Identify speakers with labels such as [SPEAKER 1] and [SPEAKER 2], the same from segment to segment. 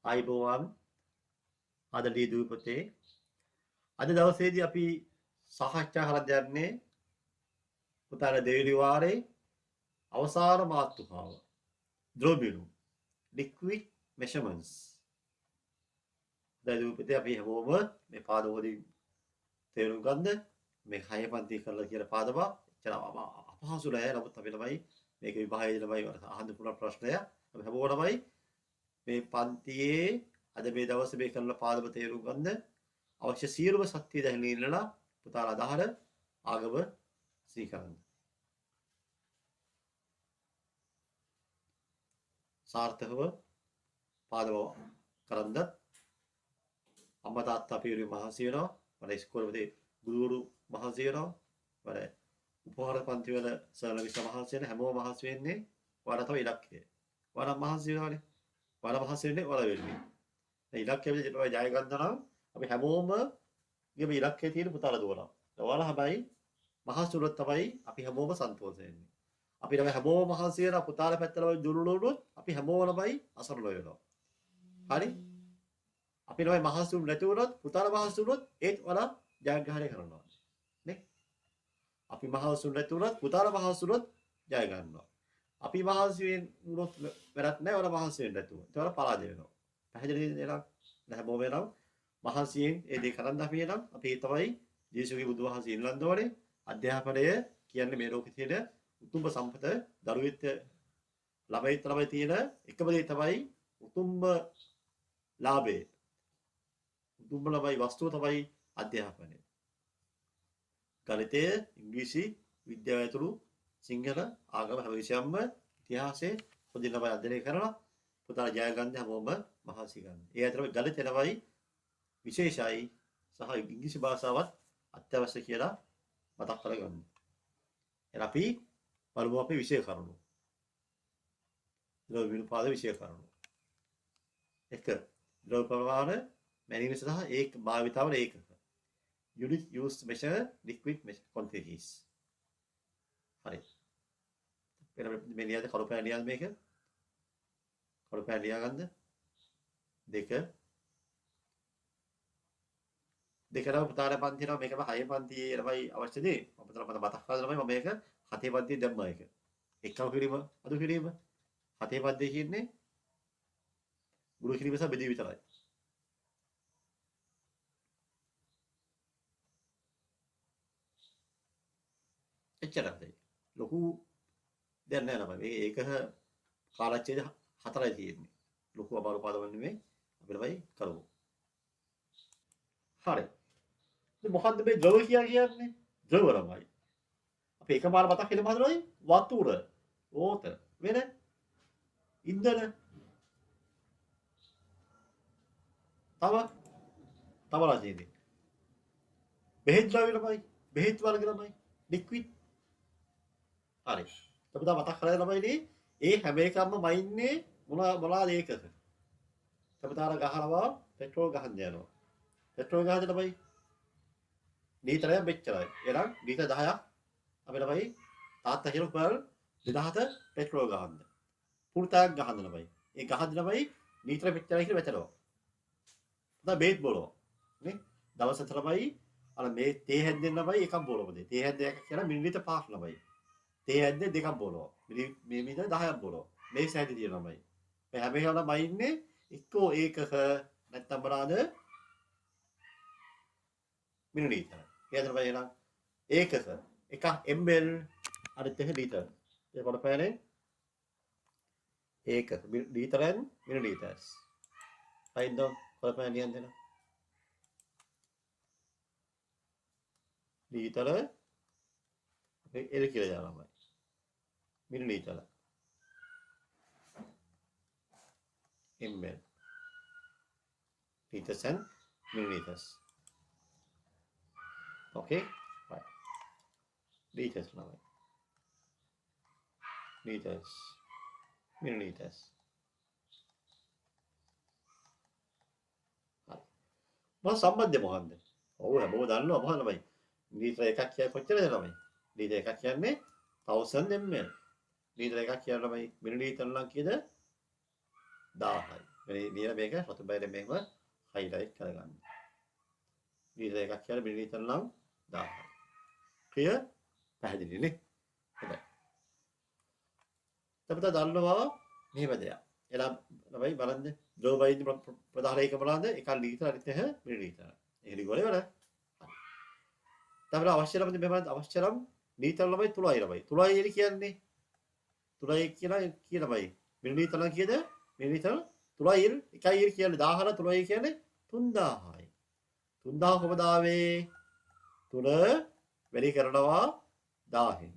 [SPEAKER 1] ආයිබෝවන් ආදරණීය දූපතේ අද දවසේදී අපි සාකච්ඡා කරන්න යන්නේ පුතාලා දෙවෙනි වාරේ අවසාන මාතෘකාව ද්‍රව්‍යණු liquid measurements. දැන් දූපතේ අපි හැමෝම මේ පාඩවලින් තේරුම් ගන්න මේ 6 පන්ති කරලා කියලා පාඩම එච්චර අපහසු නෑ. නමුත් අපි ළමයි මේක විභාගයේ ළමයි අහන්න පුළුවන් ප්‍රශ්නය. අපි හැමෝටමයි මේ පන්තියේ අද මේ දවසේ මේ කරන පාඩම තේරුම් ගන්න අවශ්‍ය සියලුම ශක්තිය දැනගෙන ඉන්නලා පුතාලා අදහර ආගම සිහි කරන්න. සාර්ථකව පාඩම කරන්න අම්මා තාත්තා අපි මහන්සි වෙනවා. මම ඉස්කෝලේදී ගුරුවරු මහන්සි වෙනවා. මම උපහාර පන්ති වල සර්ලා විස මහන්සි වෙන හැමෝම මහන්සි වෙන්නේ ඔයාලා තමයි ඉලක්කය. ඔයාලා මහන්සි වෙනවානේ. ඔයාලා මහන්සි වෙන්නේ ඔයාලා වෙන්නේ. මේ ඉලක්කය විදිහට ඔය ජය ගන්න නම් අපි හැමෝම ගේ මේ ඉලක්කයේ තියෙන පුතාලා දුවනවා. ඔයාලා හැබැයි මහන්සි වුණොත් තමයි අපි හැමෝම සන්තෝෂ වෙන්නේ. අපි නම් හැමෝම මහන්සි වෙන පුතාලා පැත්තට වයි දුරුලුනොත් අපි හැමෝමයි අසරණ වෙනවා. හරි? අපි නම් මහන්සි වුණ නැති වුණොත් පුතාලා මහන්සි වුණොත් ඒත් ඔයාලා ජයග්‍රහණය කරනවා. නේ? අපි මහන්සි වුණ නැති වුණොත් පුතාලා මහන්සි වුණොත් ජය ගන්නවා. අපි මහන්සි වුණොත් වැරද්ද නැහැ. ඔයාලා මහන්සි වෙන්නේ නැතුව. ඒත් ඔයාලා පරාජය වෙනවා. පැහැදිලිද නේද? හැමෝම වෙනවා. මහන්සියෙන් ඒ දේ කරන්න අපි එනම් අපි ඒ තමයි ජේසුගේ බුදුවහන්සේ ඉල්ලන්න ඕනේ. අධ්‍යාපනය කියන්නේ මේ ලෝකේ තියෙන උතුම්ම සම්පත දරුවෙත් ළමයිත් ළමයි තියෙන එකම දේ තමයි උතුම්ම ලාභය. උතුම්ම ළමයි වස්තුව තමයි අධ්‍යාපනය. ගණිතය, ඉංග්‍රීසි, විද්‍යාව ඇතුළු සිංහල ආගම හැම විෂයක්ම ඉතිහාසයේ පොඩි ළමයි අධ්‍යයනය කරලා පුතාලා ජය ගන්න හැමෝම මහන්සි ගන්න. ඒ අතරම ගණිතය ළමයි විශේෂයි සහ ඉංග්‍රීසි භාෂාවත් අත්‍යවශ්‍ය කියලා මතක් කරගන්න. එහෙනම් අපි බලමු අපේ විෂය කරුණු. ද්‍රව්‍ය පාද විෂය කරුණු. 1. ද්‍රව්‍ය ප්‍රමාණ මැනීම සහ ඒක භාවිතාවල ඒකක. Unit used to measure liquid quantities. හරි. මේ ලියද කළු පෑන් ලියද මේක? කළු පෑන් ලියා ගන්නද? 2 දෙකම පුතාලා පන්ති යනවා මේකම 6 පන්තියේ ළමයි අවශ්‍ය දේ මම මතක් කරලා ළමයි මම මේක 7 පන්තියේ දැම්මා ඒක එක්කම කිරීම අඩු කිරීම 7 පන්තියේ කියන්නේ ගුරු කිරීම සහ බෙදීම විතරයි එච්චරයි ලොකු දැන් නෑ ළමයි මේ ඒක කාලච්ඡේද 4යි තියෙන්නේ ලොකු අමාරු පාඩම නෙමෙයි අපි ළමයි කරමු හරි මොකද්ද මේ ද්‍රව කියන්නේ? ද්‍රව ළමයි. අපි එකමාර මතක් හිතමු හදනවනේ වතුර, water, වෙන ඉන්ධන. තව රජයේදී. බෙහෙත් ද්‍රව්‍ය ළමයි, බෙහෙත් වර්ග ළමයි, liquid. හරි. අපි තා මතක් කරලා ළමයිනේ ඒ හැම එකක්ම මයින්නේ මොනවාද ඒකක. අපි තාර ගහනවා පෙට්‍රෝල් ගහන්න යනවා. පෙට්‍රෝල් ගහන්න ළමයි ලීතරයක් මෙච්චරයි. එහෙනම් ලීටර් 10ක් අපි ළමයි තාත්තා කියන පෙරල් 2000 පෙට්‍රෝල් ගහන්න. පුරුතයක් ගහන්න ළමයි. ඒ ගහන්න ළමයි ලීටර් මෙච්චරයි කියලා වැටෙනවා. දැන් බේත් බොලෝ. නේ? දවසට ළමයි අර මේ තේ හැද්දෙන් ළමයි එකක් බොලෝමද. තේ හැද්ද එකක් කියලා මිලිලිටර් 5ක් ළමයි. තේ හැද්ද දෙකක් බොලෝ. මිලිලිටර් 10ක් බොලෝ. මේ සෑදි දින ළමයි. මේ හැම එකම ළමයි ඉන්නේ එක්කෝ ඒකක නැත්තම් මොනවාද? මිලිලිටර්. කියන්න බෑ එහෙනම් ඒකක එකක් ml අනිත් එක ලීටර්. ඒ කොට පෑනේ ඒකක ලීටරෙන් මිලිලිටර්ස්. හයිද කොට පෑන ලියන්න දෙන්න. ලීටර අපි එල කියලා දානවා. මිලිලිටර ml liters and milliliters. Okay, right. Liters now. Liters, milliliters. මොන සම්බන්ධය මොකක්ද? ඔව් හැමෝම දන්නවා මොකක්ද ළමයි? ලීටර එකක් කියන්නේ කොච්චරද ළමයි? ලීටර එකක් කියන්නේ 1000 ml. ලීටර එකක් කියන්නේ ළමයි මිලිලීටර නම් කීයද? 1000යි. මේ ලියලා මේක රතු බයිරෙන් මෙහෙම highlight කරගන්න. ලීටර් එකක් කියලා මිලිලීටර නම් 1000යි. ක්ලියර්? පැහැදිලි නේ? හොඳයි. අපිට දන්නවා මෙහෙම දෙයක්. එනම් ළමයි බලන්න ද්‍රව වෛද්‍ය ප්‍රධාන ඒකම බලන්න 1 ලීටර අනිත් එක මිලිලීටර. ඒක ලියවල ඉවරයි. තමයි අවශ්‍ය නම් මෙහෙම අවශ්‍ය නම් ලීටර ළමයි 3යි ළමයි. 3යි කියන්නේ 3යි කියන ළමයි. මිලිලීටර නම් කීයද? මිලිලීටර 3යි 1යි කියන්නේ 1000 3යි කියන්නේ 3000යි. 3000 කොහමද ආවේ? 3 වැඩි කරනවා 1000න්.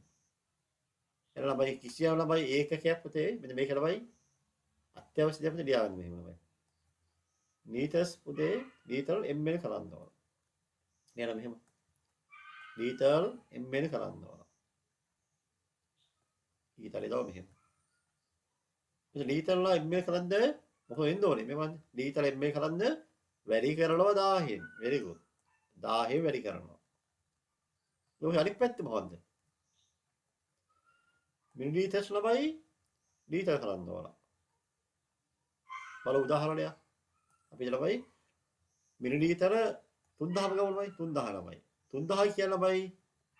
[SPEAKER 1] එන ළමයි කිසියම් ළමයි ඒකකයක් පුතේ මෙන්න මේක ළමයි අත්‍යවශ්‍ය දෙයක් පුතේ ලියාගන්න මෙහෙම ළමයි. ලීටර්ස් පුතේ ලීටර් ml කරන්න ඕන. නේද මෙහෙම. ලීටර් ml කරන්න ඕන. ඊටලේ daw මෙහෙම. ලීටර් ලා ml කරන්ද මොකද වෙන්න ඕනේ මේ ලීටර් ml කරන්ද වැඩි කරනවා 1000න්. very good. 1000 වැඩි කරනවා. ඔය අනිත් පැත්ත මොකද්ද? මිලිලීටර්ස් ළමයි ලීටර් කරන්න ඕන. බලමු උදාහරණයක්. අපි ළමයි මිලිලීටර 3000 ගමු ළමයි 3000 ළමයි. 3000 කියන ළමයි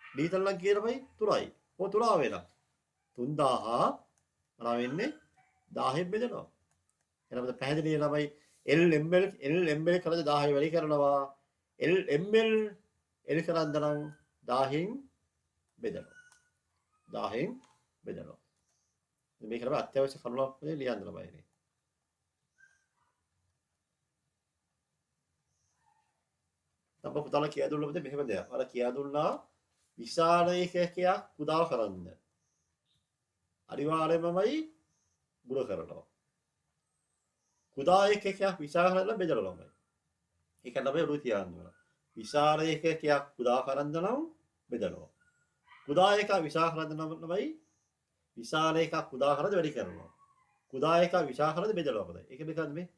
[SPEAKER 1] ලීටර් නම් කියන ළමයි 3යි. ඔය 3 ආවේ නම් 3000 මොනවා වෙන්නේ 1000න් බෙදනවා. එහෙනම් පැහැදිලි ළමයි LML කරද්දී 1000 වැඩි කරනවා. LML කරද්ද නම් 1000න් බෙදනවා. 1000න් බෙදනවා. මේක තමයි අත්‍යවශ්‍ය කරුණක් වගේ ලියන්න ළමයිනේ. තම පුතාලා කියා දුන්නොත් මෙහෙම දෙයක්. අර කියා දුන්නා විශාල ඒකකයක් උදා කරන්න. අනිවාර්යයෙන්මයි ගුණ කරනවා. කුඩා ඒකකයක් විශාල කරලා බෙදලා ළමයි. ඒක තමයි උරු තියන්න ඕන. විශාල ඒකකයක් උදා කරන්න නම් බෙදනවා. කුඩා එකක් විශාල කරන්න නම් ළමයි විශාල එකක් උදා කරලා වැඩි කරනවා. කුඩා එකක් විශාල කරලා බෙදලා මොකද? ඒක මෙතන මේ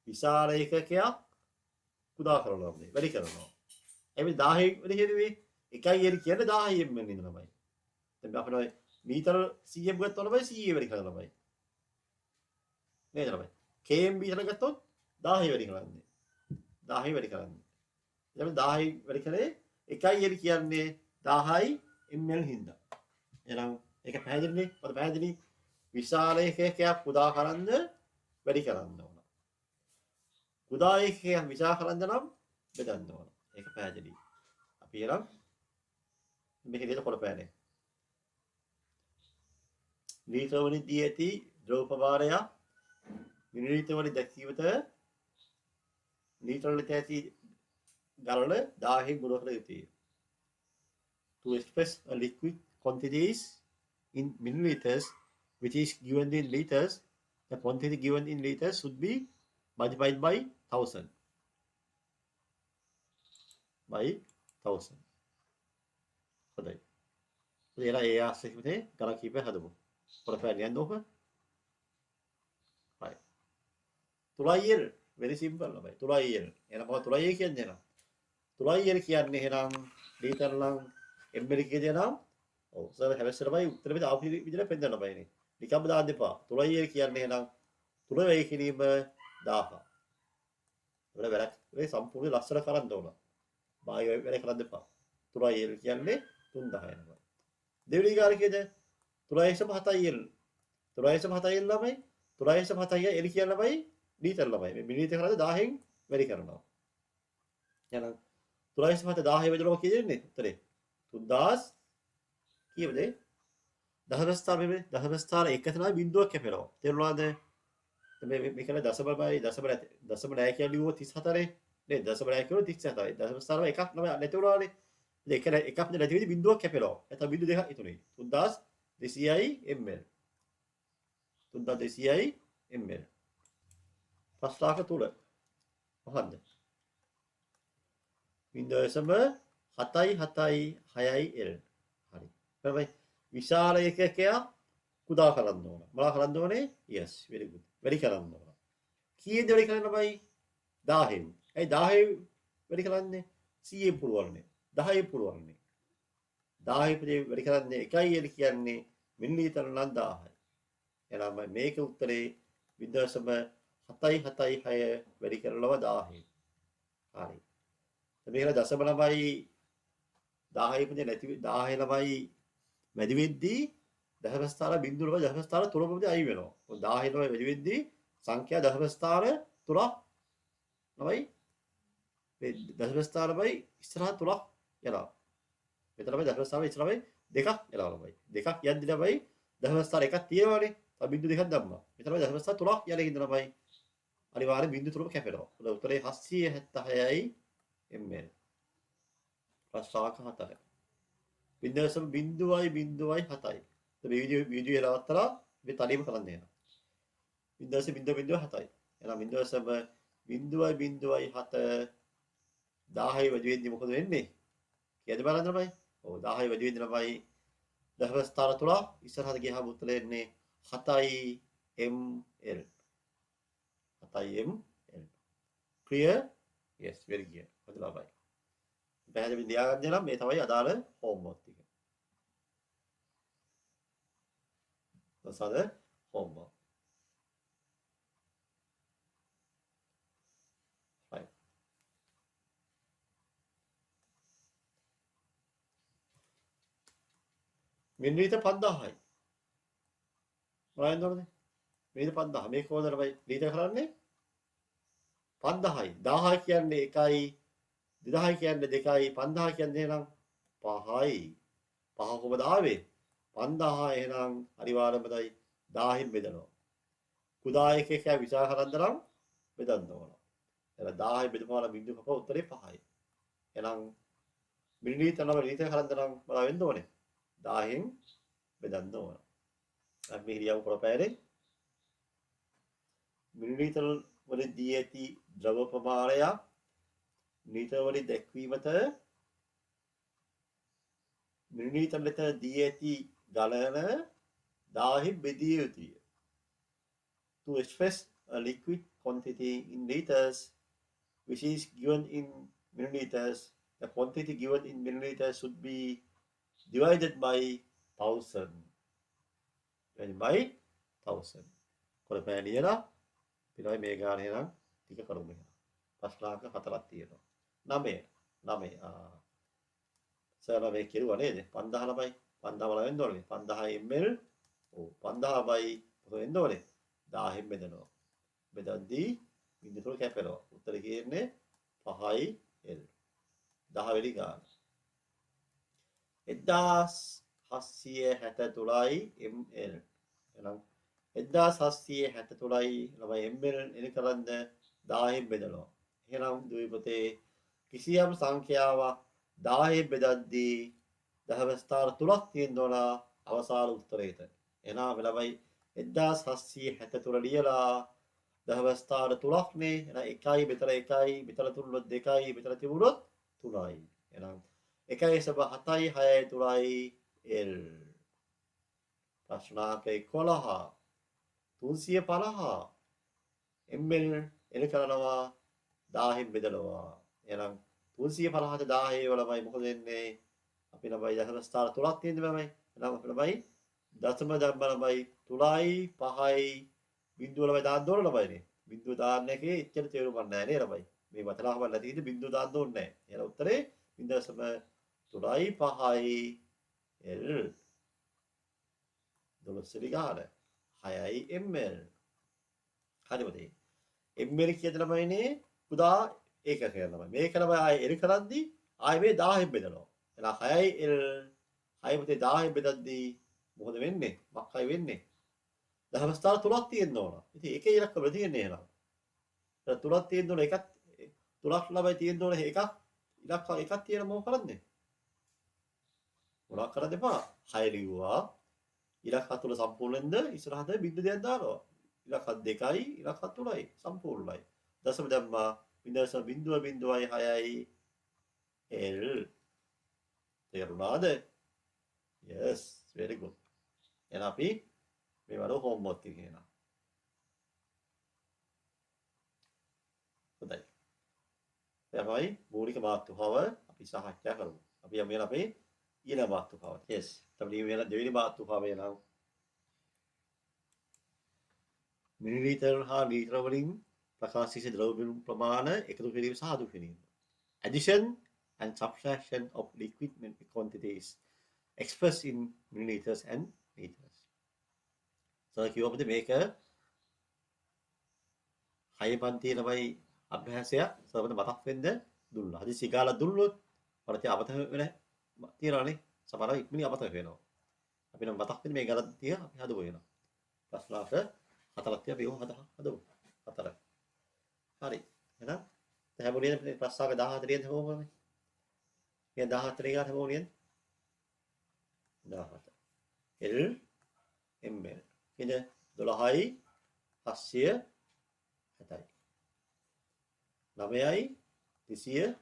[SPEAKER 1] විශාල ඒකකයක් උදා කරනවා මොකද? වැඩි කරනවා. එමෙ 1000 වැඩි කියන්නේ 1යි කියන්නේ 1000 න් ඉන්න ළමයි. දැන් අපිට මීටර 100 ගත්තොත් ළමයි 100 වැඩි කරලා ළමයි. නේද ළමයි? km විතර ගත්තොත් 1000 වැඩි කරන්නේ. 1000 වැඩි කරන්නේ. එතකොට 1000 වැඩි කරේ 1යි කියන්නේ 1000යි ml හින්දා. එහෙනම් ඒක පැහැදිලිනේ? මොකද පැහැදිලි විශාල ඒකකයක් උදා කරන්න වැඩි කරන්න ඕන. උදා ඒකකයක් විශාල කරන්න නම් බෙදන්න ඕන. ඒක පැහැදිලි. අපි එනම් මේක විදිහට කොටපෑනේ. ලීටර වලින් දී ඇති ද්‍රව ප්‍රමාණය මිලිලීටර වලින් දැක්වීමට ලීටර වලින් ඇති ගලන 1000 ගුණ කර යුතුයි. To express a liquid quantities in milliliters which is given in liters, the quantity given in liters should be multiplied by 1000. By 1000. හොඳයි. එලා ඒ ආශ්‍රිතේ ගණන් කීපයක් හදමු. කොටපෑලියන් දෝක. right. 3l very simple ළමයි. 3l. එහෙනම් මොකද 3l කියන්නේ නම්? 3l කියන්නේ එහෙනම් ලීටර නම් ml කියන්නේ නම් ඔව් සර් හැබැයි උත්තර පිට ආපු විදිහට පෙන්නන්න බෑනේ. නිකම්ම දාන්න එපා. 3l කියන්නේ එහෙනම් 3 වෙයි කිරීම 1000. වල වැඩක් මේ සම්පූර්ණ ලස්සන කරන්න ඕන. බායි වැඩ කරන්න එපා. 3l කියන්නේ 3000 නම. දෙවෙනි කාර්යයේද 3.7l 3.7l ළමයි 3.7l කියන ළමයි ලීටර ළමයි. මේ මිලිලීටර කරද්දී 1000න් වැඩි කරනවා. එහෙනම් 3.7 1000 බෙදලා කීයද උත්තරේ? 3000 කීයද? දහවස්ථාන මේ දහවස්ථාන එක තමයි බිඳුවක් කැපෙනවා. තේරුණාද? මේ කියන්නේ දශම නැහැ කියලා ලියුවොත් 34 නේද? දශම නැහැ කියනොත් 37යි. දශමස්ථාන එකක් නම නැති වුණානේ. ඒක එකක් නැති වෙදි බිඳුවක් කැපෙනවා. නැත්නම් බිඳු දෙකක් ඉතුරුයි. 3200යි ml. 3200යි ml. ප්‍රස්තාවක තුල මොකද්ද? 0.776යි l. හරි. හරි. විශාල ඒකකයක් කුඩා කරන්න ඕන. මොනවා කරන්න ඕනේ? yes very good. වැඩි කරන්න ඕන. කීයද වැඩි කරන්න බයි? 1000න්. ඒ 1000 වැඩි කරන්නේ 100න් පුරවන්නේ. 10න් පුරවන්නේ. 1000 වැඩි කරන්නේ 1යි කියන්නේ මිලිලීටර නම් 1000යි. එහෙනම් මේක උත්තරේ 0.676 7යි 7යි 6 වැඩි කරලව 1000. හරි. මේක දශම ළමයි 1000 ඉපදෙන්නේ නැති 10 ළමයි වැඩි වෙද්දී දශම ස්ථාන බිංදුව ළමයි දශම ස්ථාන 3 අයින් වෙනවා. 10 ළමයි වැඩි වෙද්දී සංඛ්‍යා දශම ස්ථාන 3ක් ළමයි මේ දශම ස්ථාන ළමයි ඉස්සරහ 3ක් යනවා. මෙතන ළමයි දශම ස්ථාන ඉස්සරහ ළමයි 2ක් යනවා ළමයි. 2ක් යද්දි ළමයි දශම ස්ථාන එකක් තියෙනවානේ. තව බිංදු දෙකක් දැම්මා. මෙතන ළමයි දශම ස්ථාන 3ක් යන හින්දා ළමයි අනිවාර්යෙන් බිංදු 3ම කැපෙනවා. උත්තරේ 776යි ml. ප්‍රශ්නාක 4. බිංදුවසම බිංදුවයි 7යි. මේ වීඩියෝ නවත්තලා මේ තනියම කරන්න දෙනවා. බිංදුවසම බිංදුව 7යි. එහෙනම් බිංදුවසම බිංදුවයි 7 10යි වැඩි වෙද්දි මොකද වෙන්නේ? කියද බලන්න ළමයි. ඔව් 10යි වැඩි වෙද්දි ළමයි දශම ස්ථාන 3 ඉස්සරහට ගියාම උත්තරේ එන්නේ 7යි ml. 7යි ml. clear? yes very clear. හොඳ ළමයි. පැහැදිලි දියාගන්න නම් මේ තමයි අදාළ හෝම්වර්ක් ටික. දසද හෝම්වර්ක්. right. මිනිත්තු 5000යි. මොනවද උනේ? මිනිත්තු 5000. මේක කොහොමද බයි දීත කරන්නේ? 5000යි. 1000 කියන්නේ 1යි 2000 කියන්නේ 2යි 5000 කියන්නේ එහෙනම් 5යි 5 කොහමද ආවේ 5000 එහෙනම් අනිවාර්යයෙන්ම 1000න් බෙදනවා කුඩා එකක විසාර කරන්න නම් බෙදන්න ඕන එහෙනම් 1000 බෙදපුවාම බිංදු කප උත්තරේ 5යි එහෙනම් මිලිලීටර නම් ලීටර කරන්න නම් මොනවා වෙන්න ඕනේ 1000න් බෙදන්න ඕන අපි මේ හිරියව කරපෑරේ මිලිලීටර වලදී ඇති ද්‍රව ප්‍රමාණය මිලිලීටර වලින් දැක්වීමට මිලිලීටර ලෙස දී ඇති ගලන 1000 බෙදිය යුතුය. To express a liquid quantity in liters which is given in milliliters, the quantity given in milliliters should be divided by 1000. Divided by 1000. කොරපෑ ලියලා පිටයි මේ ගානේ නම් ටික කරමු එහෙනම්. ප්‍රශ්නාංක 4ක් තියෙනවා. 9 සර් මේ කිරුවා නේද 5000 ළමයි 5000 වල වෙන්න ඕනේ 5000 ml ඔව් 5000 බයි මොකද වෙන්න ඕනේ 1000න් බෙදනවා බෙදද්දී බිංදු තුන කැපෙනවා උත්තරේ කියන්නේ 5යි l 10 වෙනි ගාන 1763යි ml එහෙනම් 1763යි ළමයි ml එන කරන්ද 1000න් බෙදනවා එහෙනම් දුවේ පුතේ කිසියම් සංඛ්‍යාවක් 10 බෙදද්දී දහම ස්ථාන 3ක් තියෙන්න ඕන අවසාන උත්තරේට. එහෙනම් ළමයි 1763 ලියලා දහම ස්ථාන 3ක් නේ. එහෙනම් 1යි මෙතන 1යි මෙතන තුනොත් 2යි මෙතන තිබුණොත් 3යි. එහෙනම් 1යි සම 7යි 6යි 3යි l. ප්‍රශ්නාංක 11 350 ml එන කරනවා 1000න් බෙදනවා. එහෙනම් 350ට 1000 වලමයි මොකද වෙන්නේ අපි ළමයි දශම ස්ථාන 3ක් තියෙන්නේ ළමයි එහෙනම් අපි ළමයි දශම ධර්ම ළමයි 3යි 5යි බිංදුව ළමයි දාන්න ඕන ළමයිනේ බිංදුව දාන්න එකේ එච්චර තේරුමක් නැහැ නේ ළමයි මේ වතලාවම නැති ඉතින් බිංදුව දාන්න ඕනේ නැහැ එහෙනම් උත්තරේ 0.3යි 5යි l 12 ගාන 6යි ml හරි පුතේ ml කියන ළමයිනේ පුදා ඒක කරනවා මේක තමයි ආයෙ එරි කරද්දී ආයෙ මේ 1000න් බෙදනවා එහෙනම් 6යි l 6 පුතේ 1000න් බෙදද්දී මොකද වෙන්නේ මක්කයි වෙන්නේ දහම ස්ථාන 3ක් තියෙන්න ඕන ඉතින් එකේ ඉලක්ක වල තියෙන්නේ එහෙනම් දැන් 3ක් තියෙන්න ඕන එකක් 3ක් ළමයි තියෙන්න ඕන එකක් ඉලක්ක එකක් තියෙන මොකක් කරන්නේ මොනවක් කරන්න එපා 6 ලිව්වා ඉලක්ක 3 සම්පූර්ණෙන්ද ඉස්සරහට බිංදු දෙකක් දානවා ඉලක්ක 2යි ඉලක්ක 3යි සම්පූර්ණයි දශම දැම්මා බිංදුව 6යි l තේරුණාද yes very good එහෙනම් අපි මේ වල හෝම්වර්ක් එක කියනවා හොඳයි තමයි මූලික මාතෘකාව අපි සාකච්ඡා කරමු අපි යමු අපේ ඊළඟ මාතෘකාවට yes තමයි මේ දෙවෙනි මාතෘකාව වෙනවා මිලිලීටර් හා ලීටර වලින් ප්‍රකාශ සිස ද්‍රව්‍ය ප්‍රමාණ එකතු කිරීම සහ අඩු කිරීම. Addition and subtraction of liquid quantities expressed in milliliters and liters. So කිව්ව අපිට මේක හය පන්තියේ ළමයි අභ්‍යාසයක් සමහරවිට මතක් වෙන්න දුන්නා. හදිසි ගාලා දුන්නොත් වරති අමතක වෙන තියනවානේ. සමහරව ඉක්මනින් අමතක වෙනවා. අපි නම් මතක් වෙන්නේ මේ ගණන්තිය අපි හදමු වෙනවා. ප්‍රශ්නාර්ථ හතරක් තියා අපි හදමු. හතර. හරි. එහෙනම් හැමෝනියද ප්‍රශ්නාර්ථ 14 රියන් හැමෝම. මේ 14 ගාන හැමෝනියද? 17. L ml. ඉතින් 12යි 700 7යි 9යි 210.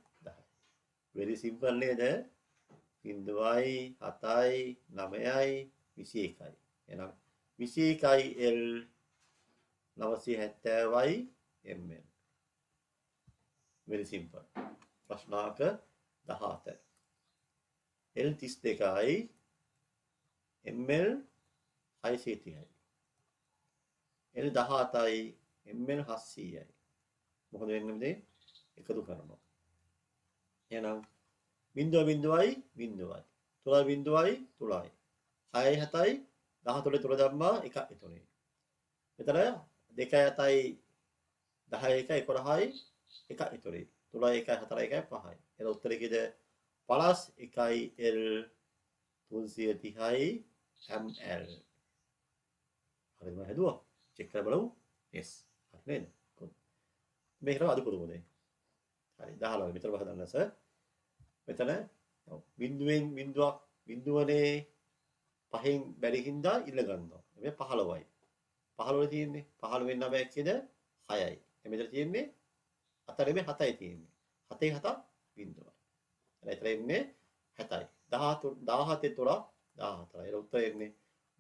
[SPEAKER 1] very simple නේද? 0යි 7යි 9යි 21යි. එහෙනම් 21යි L 970යි ml. very simple. ප්‍රශ්නාර්ථ 17. L 32යි ml 630යි. L 17යි ml 700යි. මොකද වෙන්නේ මේ එකතු කරනවා. එහෙනම් 0.0යි 0යි 3.0යි 3යි 6යි 7යි 13 3 ධම්මා 1 එතනේ. මෙතන 2යි 7යි 10යි 1යි 11යි 1 එතනේ. 3යි 1යි 4යි 1යි 5යි. එහෙනම් උත්තරේ කීයද? 51යි L 330යි ml. හරිද? හදුවා. චෙක් කරලා බලමු. yes. හරි නේද? මේකට අඩු කරමු දැන්. හරි 19 මෙතන බහදන්න සර්. මෙතන බිඳුවෙන් බිඳුවක් බිඳුවනේ පහෙන් බැරි හින්දා ඉල්ල ගන්නවා. මේ 15යි. 15 තියෙන්නේ 15 වෙන්න බෑ කියද 6යි. මෙතන තියෙන්නේ 4 මේ 7යි තියෙන්නේ. 7යි 7 බිඳුවයි. එතන ඉන්නේ 7යි. 17 තුර 14යි. ඒක උත්තරේ එන්නේ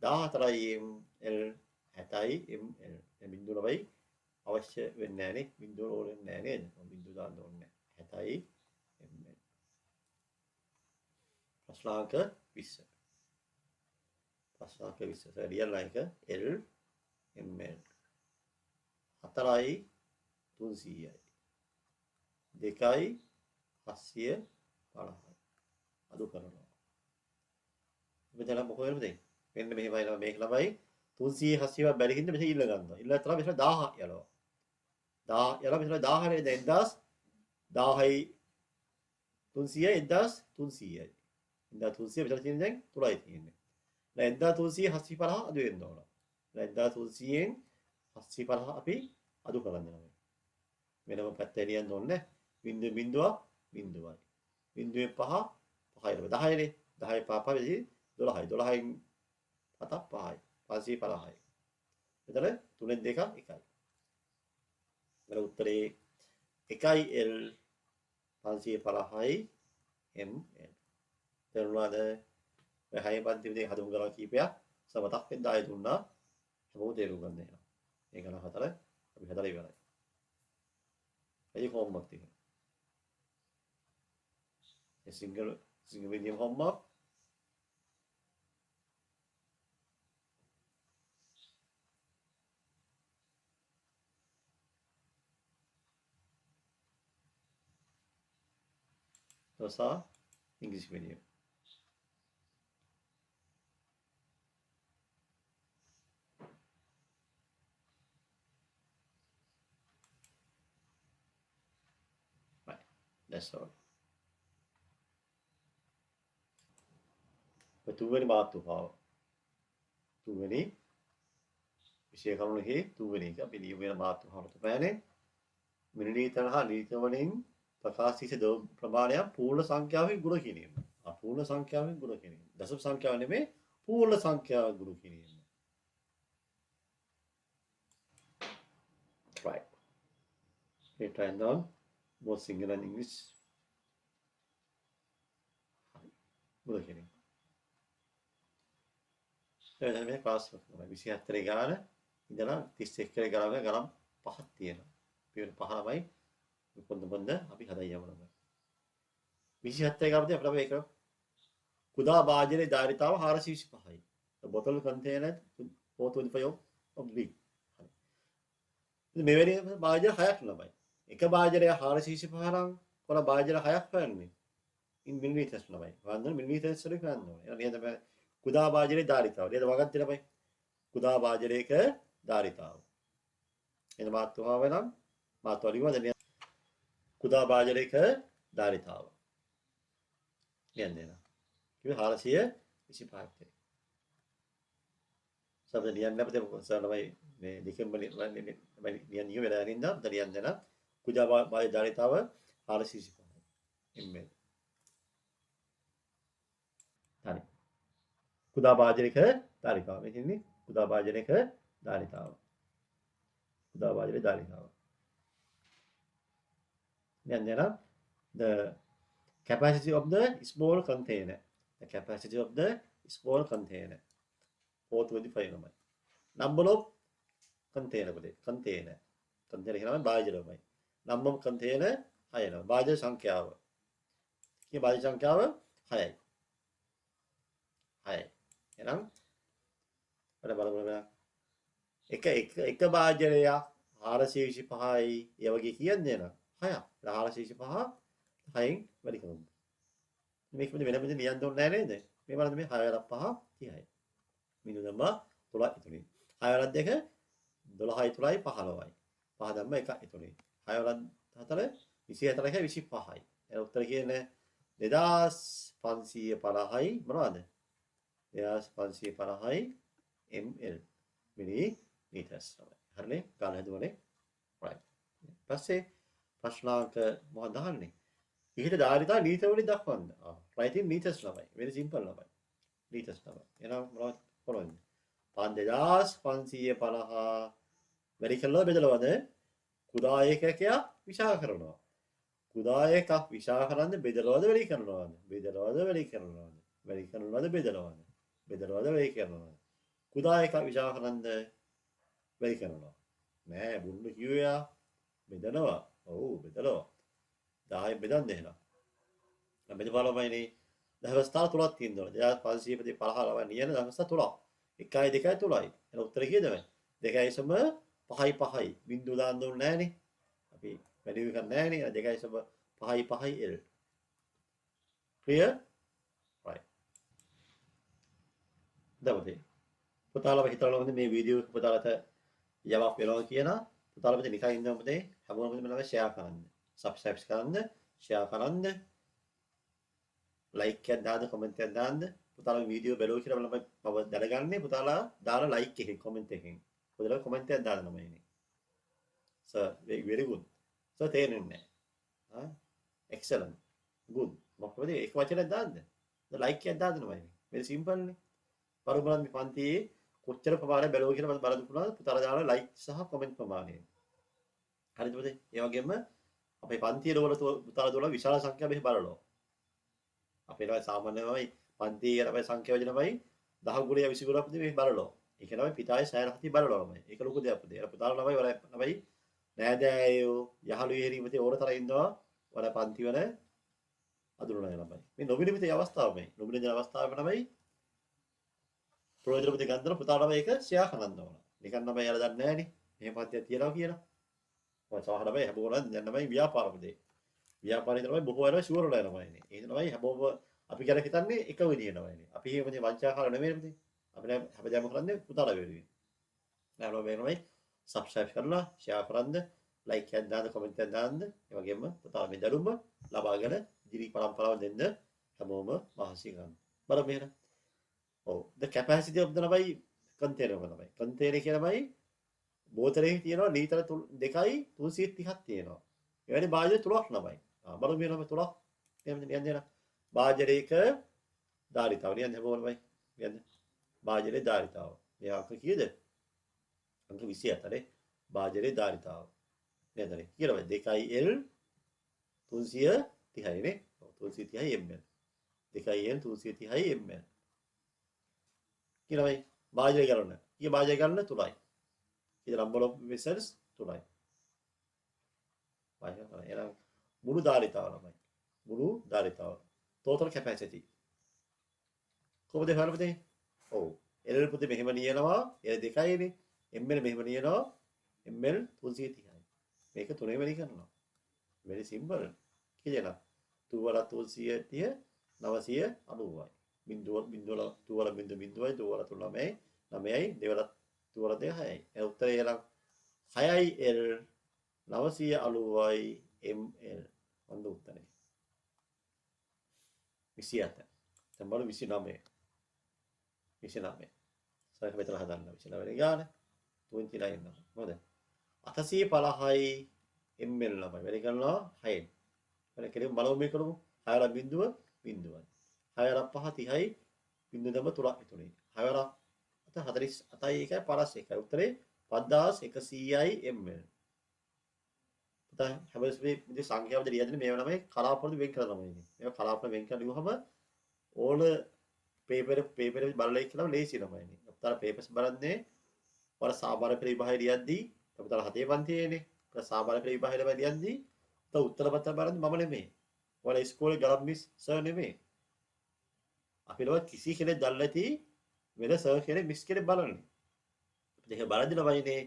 [SPEAKER 1] 14යි ml 7යි ml. මේ බිඳුව නමයි අවශ්‍ය වෙන්නේ නැහැ නේ. බිඳුව ඕනේ නැහැ නේද? බිඳුව දාන්න ඕනේ නැහැ. 7යි ml. ප්‍රශ්නාර්ථ 20. ප්‍රශ්නාර්ථ 20. රියල් එක L ml. 4යි 300යි. 2යි 750යි. අඩු කරනවා. මෙතන මොකද වෙන්නේ? මෙන්න මෙහෙමයි ළමයි මේක ළමයි 300 700 බැරි හින්දා මෙතන ඉල්ල ගන්නවා. ඉල්ලලා තමයි මෙතන 1000 යනවා. 1000 යනවා මෙතන 1000 නේ දැන් 1000යි 300යි 1300යි. 1300 මෙතන තියෙන්නේ දැන් 3යි තියෙන්නේ. දැන් 1300 750 අඩු වෙන්න ඕන. දැන් 1300න් 750 අපි අඩු කරන්න ඕනේ. වෙනම පැත්තේ ලියන්න ඕනේ. බිඳුව බිඳුවක් බිඳුවයි. බිඳුවේ 5 5යි 10නේ. 10යි 5 5 12යි 12න් 7 5යි 550යි. එතන 3න් 2 1යි. එතන උත්තරේ 1යි L 550යි ml. තේරුණාද? මේ හය පන්ති විදිහේ හදමු ගාලා කීපයක් සමතක් වෙන්න ආයෙ දුන්නා. හැමෝම තේරුම් ගන්න එනවා. ඒක නම් 4 අපි හදලා ඉවරයි. එයි හෝම්වර්ක් ටික. ඒ single medium homework. Those are English medium. Right, that's all. තුන්වෙනි මාතෘකාව. තුන්වෙනි විෂය කරුණෙහි තුන්වෙනි එක අපි ලියමු වෙන මාතෘකාවට පෑනේ. මිලිලීටර හා ලීටර වලින් ප්‍රකාශිත ද්‍රව්‍ය ප්‍රමාණය පූර්ණ සංඛ්‍යාවෙන් ගුණ කිරීම. අපූර්ණ සංඛ්‍යාවෙන් ගුණ කිරීම. දශම සංඛ්‍යාව නෙමෙයි පූර්ණ සංඛ්‍යාවෙන් ගුණ කිරීම. Right. Let's try down both Sinhala and English. ගුණ කිරීම. දැන් මේ ක්ලාස් 24 ගාන ඉඳලා 31 ගාන ගණන් පහක් තියෙනවා. පියවර 5යි පොඳ අපි හදයි යවනවා. 27 ගානදී අපිට මේක කුඩා වාජනයේ ධාරිතාව 425යි. The bottle contained 425 of bleach. ඉතින් මෙවැනි භාජන 6ක් ළමයි. එක භාජනය 425 නම් කොන භාජන 6ක් හොයන්නේ. ඉන් මිලිමීටර්ස් ළමයි. වන්දන මිලිමීටර්ස් වලින් හොයන්න ඕනේ. එහෙනම් නේද කුඩා භාජනයේ ධාරිතාව. නේද වගන්ති ළමයි. කුඩා භාජනයක ධාරිතාව. එන මාත්‍රාව නම් මාත්‍රා ලියවද කුඩා භාජනයක ධාරිතාව. කියන්නේ නේද? කිව්වේ 425ක්. සබ්ද ලියන්න අපිට සරලවයි මේ දෙකෙන්ම ලියන්න ඉව වෙලා නින්දා ලියන්න දෙන කුඩා භාජනයේ ධාරිතාව 425 ml. හරි. කුඩා භාජනයක ධාරිතාව. මේ කියන්නේ කුඩා භාජනයක ධාරිතාව. කුඩා භාජනයේ ධාරිතාව. then the capacity of the small container. The capacity of the small container. 425 ළමයි. Number of container කොට container. container කියනවා භාජන ළමයි. number of container 6 ළමයි. භාජන සංඛ්‍යාව. කී භාජන සංඛ්‍යාව 6යි. 6යි. එහෙනම් අපිට බලමු එක භාජනයක් 425යි ඒ වගේ කියන්නේ නේද? 6ක්. 425 6න් වැඩි කරමු. මේක මෙන්න වෙන මෙතන ලියන්න ඕනේ නැහැ නේද? මේ බලන්න මේ 6 වරක් 5 30යි. මිනු දැම්ම 3ක් ඉතුරුයි. 6 වරක් 2 12යි 3යි 15යි. 5 දැම්ම 1ක් ඉතුරුයි. 6 වරක් 4 24යි 25යි. ඒ උත්තර කියන්නේ 2550යි මොනවද? 2550යි ml මිලිමීටර්ස් තමයි. හරිනේ? ගාන හදුවනේ. right. පස්සේ ප්‍රශ්නාංක මොකක්ද අහන්නේ? ඉහිට ධාරිතාව ලීටර් වලින් දක්වන්න. right in meters ළමයි. very simple ළමයි. liters ළමයි. එහෙනම් මොනවද කොහොමද? 5550 වැඩි කළා බෙදලවද? කුඩා ඒකකයක් විශාල කරනවා. කුඩා එකක් විශාල කරන්න බෙදලවද වැඩි කරනවද? බෙදලවද වැඩි කරනවද? වැඩි කරනවද බෙදලවද? බෙදලවද වැඩි කරනවද? කුඩා එකක් විශාල කරන්න වැඩි කරනවා. නෑ බුන්න කිව්වා බෙදනවා. ඔව් බෙදනවා. 10 බෙදන්න එහෙනම්. නම් බෙද බලමයිනේ. දහවස්ථා තුනක් තියෙනවා. 2550 ළමයි නියන දහවස්ථා තුනක්. 1යි 2යි 3යි. එහෙනම් උත්තරේ කීයද මේ? 2යි සම 5යි 5යි. බිංදුව දාන්න ඕනේ නෑනේ. අපි වැඩි වෙ කරන්නේ නෑනේ. 2යි සම 5යි 5යි L. clear? right. දවසේ. පුතාලා හිතලා මේ වීඩියෝ පුතාලට යමක් වෙනවා කියන පුතාලා මෙතන නිකන් ඉන්නම පුතේ හැමෝම මෙතන ෂෙයා කරන්න. subscribe කරන්න, ෂෙයා කරන්න. like එකක් දාන්න, comment එකක් දාන්න. පුතාලා වීඩියෝ බැලුවා කියලා මම දැනගන්නේ පුතාලා දාන like එකකින්, comment එකකින්. පුතාලා comment එකක් දාන්න මම ඉන්නේ. sir very good. sir තේරෙන්නේ නැහැ. excellent. good. මොකද ඒක වචනයක් දාන්න. like එකක් දාන්න මම ඉන්නේ. very simple නේ. පරිබලන් මේ පන්තියේ කොච්චර ප්‍රමාණයක් බැලුවා කියලා මම බලන්න පුළුවන් පුතාලා දාන like සහ comment ප්‍රමාණය. හරිද පුතේ? ඒ වගේම අපේ පන්තියේ වල පුතාලා දොල විශාල සංඛ්‍යාව මෙහි බලනවා. අපේ ළමයි සාමාන්‍යමයි පන්තියේ අපේ සංඛ්‍යාව වදිනමයි 10 ගුණය 20 ගුණයක් පුතේ මෙහි බලනවා. ඒක ළමයි පිටායේ සෑහෙන හති බලනවා ළමයි. ඒක ලොකු දෙයක් පුතේ. අර පුතාලා ළමයි නෑදෑයෝ යහළුවෝ හේරි පුතේ ඕන තරම් ඉන්නවා. වල පන්ති වල අඳුරන ළමයි. මේ නොමිලේ පුතේ අවස්ථාව මේ. නොමිලේ අවස්ථාව තමයි ප්‍රයෝජන පුතේ ගන්න පුතාලා මේක ෂෙයා කරන්න ඕන. නිකන් ළමයි යාලා දන්නේ නෑනේ. මෙහෙම පන්තියක් තියනවා කියලා. ඔය සමහර ළමයි හැමෝම දැන් ළමයි ව්‍යාපාර පුතේ. ව්‍යාපාරේ තමයි බොහෝ අය ෂුවර් වෙලා ළමයිනේ. ඒ ළමයි හැමෝම අපි ගැන හිතන්නේ එක විදිය ළමයිනේ. අපි එහෙම පුතේ වංචාකාර නෙමෙයි පුතේ. අපි හැමදාම කරන්නේ පුතාලා වෙනුවෙන්. නෑ ළමයි subscribe කරලා ෂෙයා කරන්න, like එකක් දාන්න, comment එකක් දාන්න. ඒ වගේම පුතාලා මේ දරුම ලබාගෙන දිවි පරම්පරාව දෙන්න හැමෝම මහන්සි ගන්න. බලමු මෙහෙම. Oh, the capacity of the ළමයි container එක ළමයි. container එක ළමයි බෝතලේ තියෙනවා ලීටර 2යි 330ක් තියෙනවා. ඒ වගේ භාජන 3ක් ළමයි. බලමු මේ ළමයි 3ක්. එහෙනම් නියන්න භාජනයක ධාරිතාව. නියන්න හැමෝම ළමයි. නියන්න භාජනයේ ධාරිතාව. මේ අංක කීයද? අංක 27 භාජනයේ ධාරිතාව. නේද? කියලා 2යි L 330යි නේ. 330යි ml. 2යි L 330යි ml. කියලා භාජනය කරන්න. කී භාජනය කරන්න 3යි. කී number of vessels 3යි. භාජනය කරන්න. එහෙනම් මුළු ධාරිතාව ළමයි. මුළු ධාරිතාව. total capacity. කොහොමද හොයන්නේ? ඔව්. L පුතේ මෙහෙම නියනවා. L 2යිනේ. ml මෙහෙම නියනවා. ml 330යි. මේක තුනේ වැඩි කරනවා. very simple. කියලා. තුවල 330 990යි. බිඳුවල තුවල බිඳුවයි තුවල 3යි 9යි දෙවල තුවල 6යි. ඒ උත්තරය එනම් 6යි L 990යි ml. ඔන්න උත්තරේ. 27. දැන් බලමු 29. 29. සර් මෙතන හදන්න 29 ගාන 29 නම්. හොඳයි. 850යි ml ළමයි. වැඩි කරනවා 6න්. වැඩි කෙරෙමු බලමු මේ කරමු. 6 වල බිඳුව බිඳුවයි. 6 වල 5 30යි බිඳුව දම 3ක් ඉතුරුයි. 6 වල 48යි 1යි 51යි. උත්තරේ 5100යි ml. පුතා හැබැයි මේ සංඛ්‍යාව දෙලිය යන්නේ මේව තමයි කලාපවල වෙන් කරලා තමයි ඉන්නේ. මේව කලාපවල වෙන් කරලා ලියුවහම ඕන පේපර් බලලා ඉක්කම ලේසි ළමයි ඉන්නේ. අපතර පේපර්ස් බලන්නේ වල සාමාන්‍ය පරිභාෂය ලියද්දී අපතර හතේ පන්තියේනේ. ඒක සාමාන්‍ය පරිභාෂය ලියද්දී උත්තර පත්‍ර බලන්නේ මම නෙමෙයි. වල ඉස්කෝලේ ගලම් මිස් සර් නෙමෙයි. අපි ලව කිසි කෙනෙක් දැල්ලා ඇති වෙන සර් කෙනෙක් මිස් කෙනෙක් බලන්නේ. දෙක බලද්දී ළමයිනේ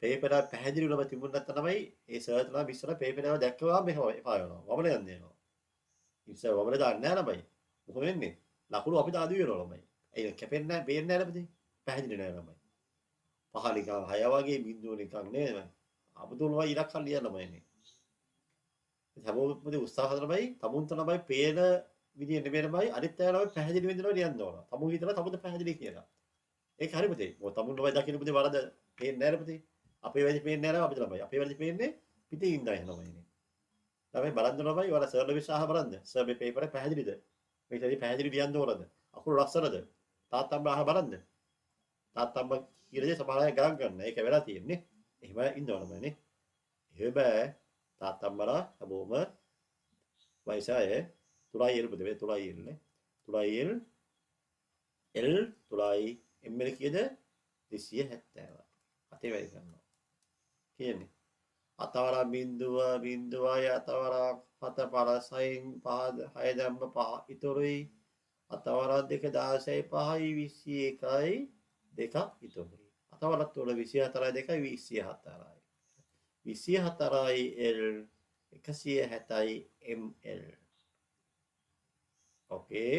[SPEAKER 1] පේපර් එක පැහැදිලිවම තිබුණ නැත්නම් තමයි ඒ සර් තුලා මිස්ලා පේපර් එක දැක්කවා මෙහෙම එපා වෙනවා. වමන යන්නේ යනවා. ඉතින් වමන දාන්නේ නැහැ ළමයි. මොකද වෙන්නේ? ලකුණු අපි දාදු වෙනවා ළමයි. ඒක කැපෙන්නේ නැහැ, පේන්නේ නැහැ නේද? පැහැදිලි නැහැ ළමයි. පහ නිකන් 6 වගේ බිඳුව නිකන් නේද? අමුතුම ඉලක්ක ලියන්න ළමයිනේ. හැමෝම උත්සාහ කරනමයි තමුන්ට ළමයි පේන විදිය නෙමෙයි ළමයි අනිත් අය ළමයි පැහැදිලි වෙන්නව ලියන්න ඕන. තමුන් හිතලා තමුන්ට පැහැදිලි කියලා. ඒක හරි පුතේ. මොකද තමුන් ළමයි දකින්න පුතේ වරද පේන්නේ නැහැ පුතේ. අපේ වැඩි පේන්නේ නැහැ අපිට ළමයි. අපේ වැඩි පේන්නේ පිටින් ඉඳලා ළමයිනේ. ළමයි බලන්න ළමයි වල සර්ල විශ්වාස බලන්න. සර් මේ පේපර් එක පැහැදිලිද? මේකදී පැහැදිලි ලියන්න ඕනද? අකුරු ලස්සනද? තාත්තම්ම අහ බලන්න. තාත්තම්ම කියලා සමහර අය ගණන් ගන්න. ඒක වෙලා තියෙන්නේ. එහෙම ඉන්නව ළමයිනේ. එහෙම බෑ. තාත්තම්මලා හැමෝම වයස අය තුලයි එල් පුතේ තුලයි එල්නේ. තුලයි එල් තුලයි ml කීයද? 270. අතේ වැඩි කරනවා. කියන්නේ අතවරා බිඳුවයි අතවරා 7 පරසයින් 5 6 දැම්ම 5 ඉතුරුයි අතවරා 2 16යි 5යි 21යි 2ක් ඉතුරුයි අතවරා තුල 24යි 2යි 24යි 24යි L 160යි ml ඕකේ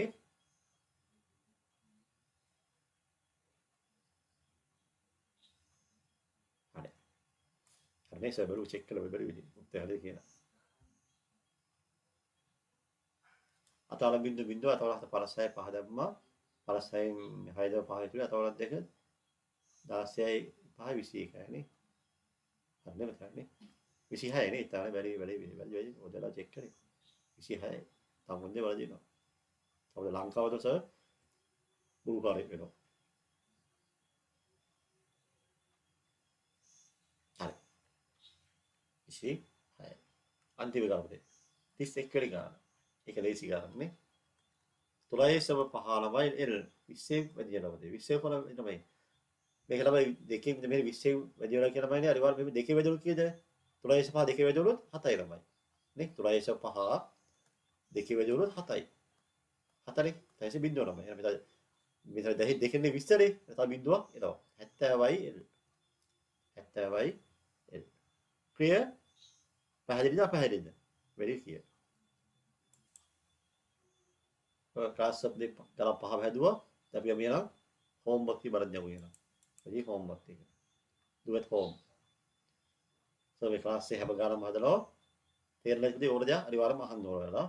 [SPEAKER 1] මේ සර් බලු චෙක් කරලා බලු විදිහ උත්තර හරිද කියලා. අතවල බිඳුව අතවල 56 5 දැම්මා 56න් 6 5 ඉතුරු අතවල 2 16යි 5 21යි නේ. හරිද මතකනේ. 26 නේ ඊටානේ වැඩි ඔදලා චෙක් කරේ. 26 තමුන්දේ වල දෙනවා. තවද ලංකාවද සර් බුරුකාරයෙක් වෙනවා. හරි අන්තිම ගානට 31 වෙනි ගාන. ඒක ලේසි ගානක් නේ. 3.15යි L 20 වැඩි වෙනවද? 20 කොන තමයි. මේක තමයි දෙකෙන් මේ 20 වැඩි වෙනවා කියන මයිනේ අනිවාර්යයෙන් මේ දෙකේ වැඩිවලු කීයද? 3.5 දෙකේ වැඩිවලුත් 7යි ළමයි. නේ 3.5 දෙකේ වැඩිවලුත් 7යි. 4නේ. ඊටසේ බිඳුව ළමයි. එහෙනම් මෙතන දෙකෙන් 20 නේ. එතන බිඳුවක් එනවා. 70යි L 70යි L clear පැහැදිලිද? very clear. ක්ලාස් එකේ තරම් පහ හැදුවා. දැන් අපි යමු homework එක බලන්න යමු එනවා. වැඩි homework එක. do at home. මේ ක්ලාස් එකේ හැම ගානම හදලා තේරෙලා ඉතින් ඕන දේ අනිවාර්යයෙන්ම අහන්න ඕන වෙනවා.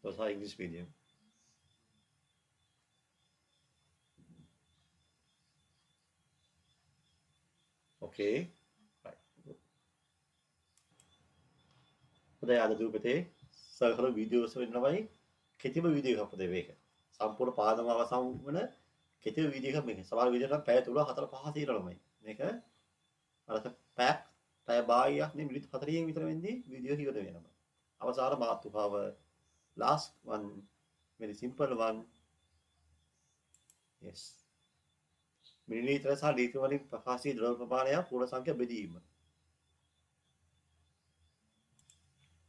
[SPEAKER 1] Those are English medium. Okay. Right. උදේ අද දුපතේ සරල වීඩියෝස් වෙනවයි කෙටිම වීඩියෝ එකක් උදේ මේක. සම්පූර්ණ පාදම අවසන් වන කෙටි වීඩියෝ එකක් මේක. සමහර වීඩියෝ නම් පැය 3 4 5 තියෙනවමයි. මේක අර පැක් පැය භාගයක් නේ මිනිත්තු 40න් විතර වෙන්දී වීඩියෝ ඉවර වෙනවා. අවසාන මාතෘකාව last one very simple one. Yes. මිලිලීටර සහ ලීටර වලින් ප්‍රකාශී ද්‍රව ප්‍රමාණය පූර්ණ සංඛ්‍යා බෙදීම.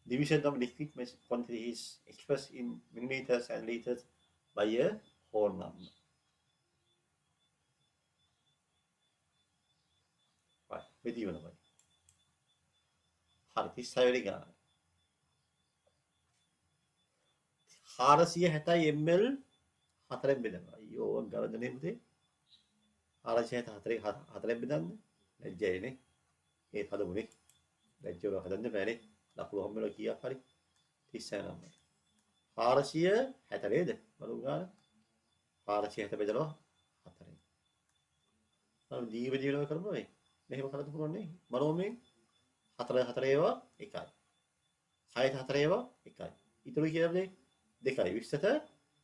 [SPEAKER 1] division of liquid quantity is expressed in milliliters and liters by a whole number. right බෙදී වෙනවයි. හරි 36 වෙනි ගාන. 460 ml 4ෙන් බෙදනවා. අයියෝ ගරදනේ පුතේ. 464 4ෙන් බෙදන්න. ලැජ්ජයිනේ. ඒ හදමුනේ. ලැජ්ජව හදන්න බෑනේ. ලකුණු හම්බ වෙනවා කීයක් හරි 39 නම්. 460 නේද? බලමු ගාන. 460 බෙදනවා 4ෙන්. අර දීව දිනව කරමු මේ. මෙහෙම කරද්දී පුළුවන් නේ. මනෝමයෙන් 4 4 ඒවා 1යි. 6 4 ඒවා 1යි. ඊටු කියන්නේ 2යි 20ට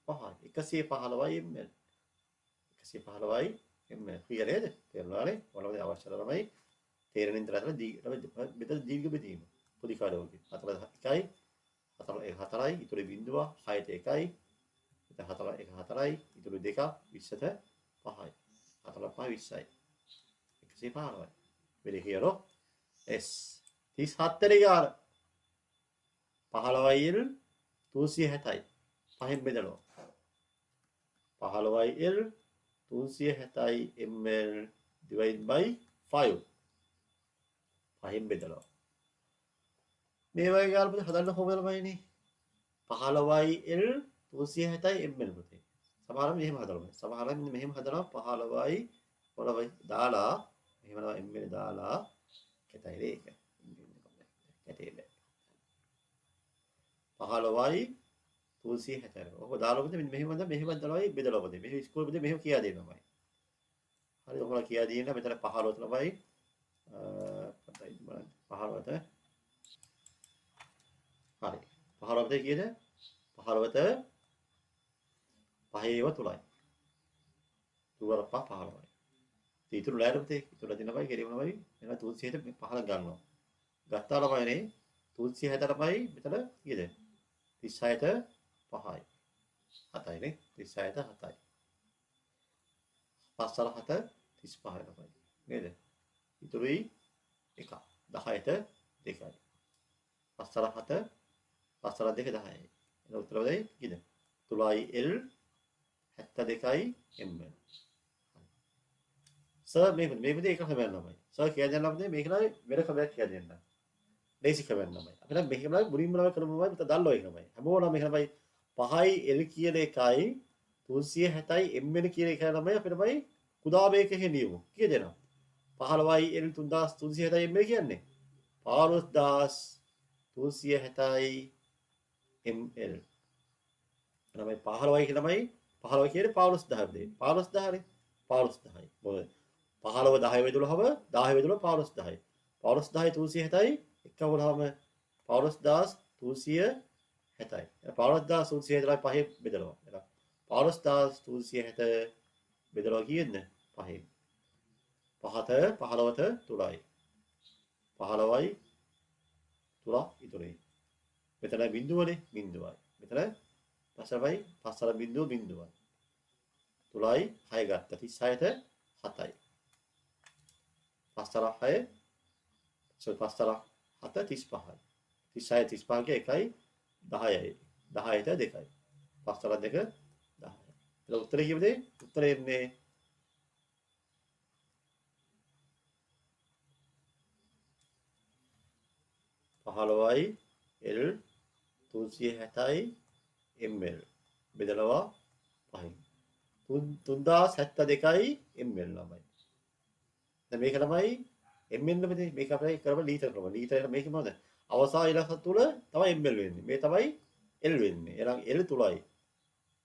[SPEAKER 1] 5යි 115යි ml 115යි ml ක්ලියර් නේද? තේරුණානේ? ඔයාලට අවශ්‍ය තරමයි තේරෙනින් තරතර මෙතන දීර්ඝ බෙදීම. පොඩි කාඩෝකේ 4 1යි 4 4යි ඊටු බිඳුව 6ට 1යි 4 1 4යි ඊටු 2 20ට 5යි 4 5 20යි 115යි වෙලේ කියරෝ S 37 වෙනි ගාන 15යි 360යි 5න් බෙදනවා 15යි 360යි ml divided by 5 5න් බෙදනවා මේ වගේ ගාන පුතේ හදන්න කොහොමදමයිනේ 15යි 360යි ml පුතේ සමහරවිට මෙහෙම හදනවා සමහරවිට මෙහෙම හදනවා 15යි වලවයි දාලා මෙහෙම ml දාලා කැටයි ඒක කැටේ බෑ 15යි 360 ඔක දාලා පුතේ මෙහෙම දාලා බෙදලා පුතේ මෙහෙම ඉස්කෝලේ පුතේ මෙහෙම කියා දෙන්නමයි හරි ඔයාලා කියා දෙන්න මෙතන 15 තමයි පටයි බලන්න 15ට හරි 15ට කීයද 15ට 5ව තුලයි තුවර 15යි ඊටු ලෑර පුතේ ඊටු දිනමයි ගෙරිමනමයි එන 360 15 ගන්නවා ගත්තා ළමයිනේ 360 ළමයි මෙතන කීයද 36ට 5යි 7යිනේ 36ට 7යි 5 7 35 ළමයි නේද ඊටුයි 1 10ට 2යි 5 7 5 2 10යි එන උත්තර වෙයි කීයද තුලයි L 72යි ml සර් මේ විදිහට එක කමෙන්ට් ළමයි සර් කියලා දෙන්න ළමයි මේක නයි වෙන කමෙන්ට් කියලා දෙන්න බේසික් කමෙන්ට් ළමයි අපිට මේක ළමයි මුලින්ම ළමයි කරමු මම දල්ලෝ එක ළමයි හැමෝම මේක ළමයි 5යි L කියන එකයි 360යි ml කියන එක ළමයි අපිට ළමයි කුඩා මේකේ නියමු කීය දෙනවා 15යි L 3360යි ml කියන්නේ 15360යි ml ළමයි 15යි ළමයි 15 කියන්නේ 15000 දෙයි 15000 15000යි මොකද 15 10 වෙදුලහම 10 වෙදුල 15000යි 15000යි 360යි එකවලහම 15360යි 15360යි 5 බෙදනවා එහෙනම් 15360 බෙදනවා කියන්නේ 5 5ට 15ට තුලයි 15යි තුල ඉතුරුයි මෙතන බිඳුවනේ බිඳුවයි මෙතන පස්සරයි පස්සර බිඳුව බිඳුවයි තුලයි 6 ගත්ත 36ට 7යි පස්සර 6 පස්සර 7 35යි 36 35 ගේ 1යි 10යි 10ට 2යි පස්සර 2 10යි එතන උත්තරේ කියමුද උත්තරේ එන්නේ 15යි L 360යි ml බෙදනවා 5න් 3072යි ml ළමයි දැන් මේක තමයි ml නෙමෙයි මේක අපේ කරව ලීටර කරව ලීටර මේක මොකද අවසාන ඉලක්ක තුල තමයි ml වෙන්නේ මේ තමයි L වෙන්නේ එහෙනම් L තුලයි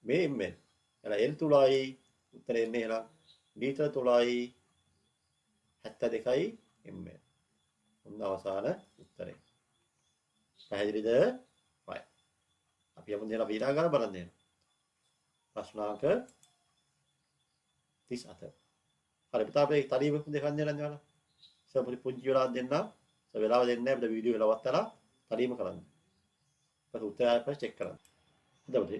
[SPEAKER 1] මේ ml එහෙනම් L තුලයි උත්තරේ එන්නේ එහෙනම් ලීටර තුලයි 72යි ml ඔන්න අවසාන උත්තරේ පැහැදිලිද right අපි යමු දෙලා වීරා ගන්න බලන්න දෙන්න ප්‍රශ්නාංක 38 හරි පිටා අපේ තරීම දෙකක් දෙන්න නේද සපරි පුංචි වෙලා දෙන්න වෙලාව දෙන්නේ නැහැ අපිට වීඩියෝ වෙලාවත් තරලා තරීම කරන්න ඊපස්සේ උත්තරය ආයෙත් චෙක් කරන්න හදවත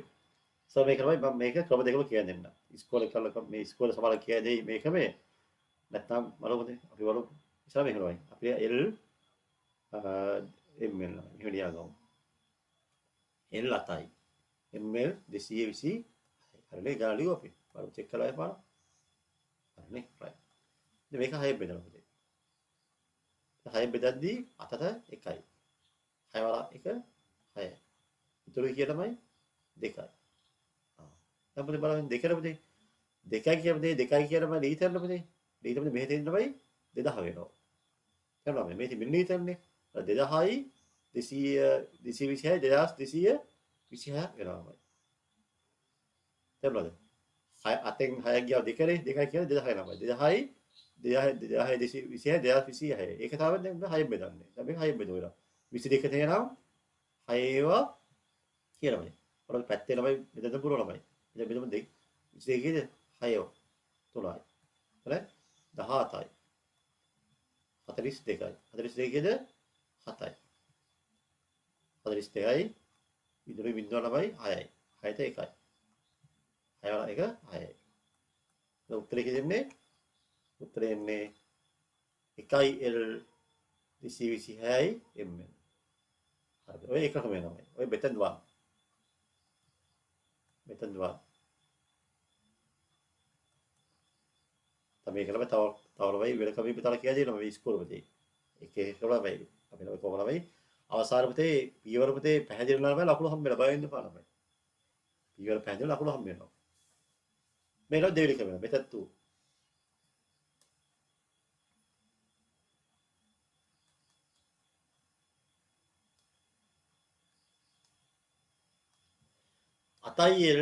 [SPEAKER 1] සර් මේක තමයි මම මේක ක්‍රම දෙකම කියලා දෙන්න ඉස්කෝලේ කරලා මේ ඉස්කෝලේ සමහර කියලා දෙයි මේක මේ නැත්නම් බලමුද අපි බලමු ඉස්සර මේක තමයි අපි L ml එහෙම ලියා ගමු L 7යි. ml 220 හරිනේ ගාලියෝ අපි බලමු චෙක් කරලා බලන්න. හරිනේ right. ඉතින් මේක 6 බෙදලා පුතේ. 6 බෙදද්දී අතට 1යි. 6 වරක් 1 6යි. ඉතුරු කිය තමයි 2යි. දැන් පුතේ බලන්න 2 පුතේ 2යි කියන්නේ 2යි කියනම ලීටර් පුතේ. ලීටර් පුතේ මෙහෙ තියෙන තමයි 2000 වෙනවා. කරනවා මේ මිලිලීටර්නේ. 2000යි 226 2226 වෙනවා. තේරුණාද? 6 6 ගියා 2 නේ 2යි කියන්නේ 2000 වෙනවා. 2000යි 2226 ඒක තමයි දැන් 6 බෙදන්නේ. දැන් මේක 6 බෙදුවා. 22 තේරෙනවා 6ව කියනවානේ. ඔරල් පැත්තේ ළමයි බෙදන්න පුළුවන් ළමයි. ඉතින් බෙදමු 22 කීයද? 6ව 3යි. හරි? 17යි. 42යි. 42 කීයද? 7යි. 42යි ඉදිරි බිඳුව ළමයි 6යි. 6ට 1යි. 6 වල 1 6යි. දැන් උත්තරේ කියෙන්නේ උත්තරේ එන්නේ 1යි L 226යි ml. හරි. ඔය එකම වෙනවයි. ඔය method 1. method 1. තමයි කරලා තව ළමයි වෙලකම විතර කියලා දෙනවා මේ ඉස්කෝලේ පුතේ. එක ළමයි අපි ළමයි කොහොම ළමයි අවසාන පුතේ පීවර පුතේ පැහැදිලි ළමයි ලකුණු හම්බෙලා බය වෙන්න එපා ළමයි. පීවර පැහැදිලි ලකුණු හම්බ වෙනවා. මේක දෙවිලි කරනවා method 2. අතයි L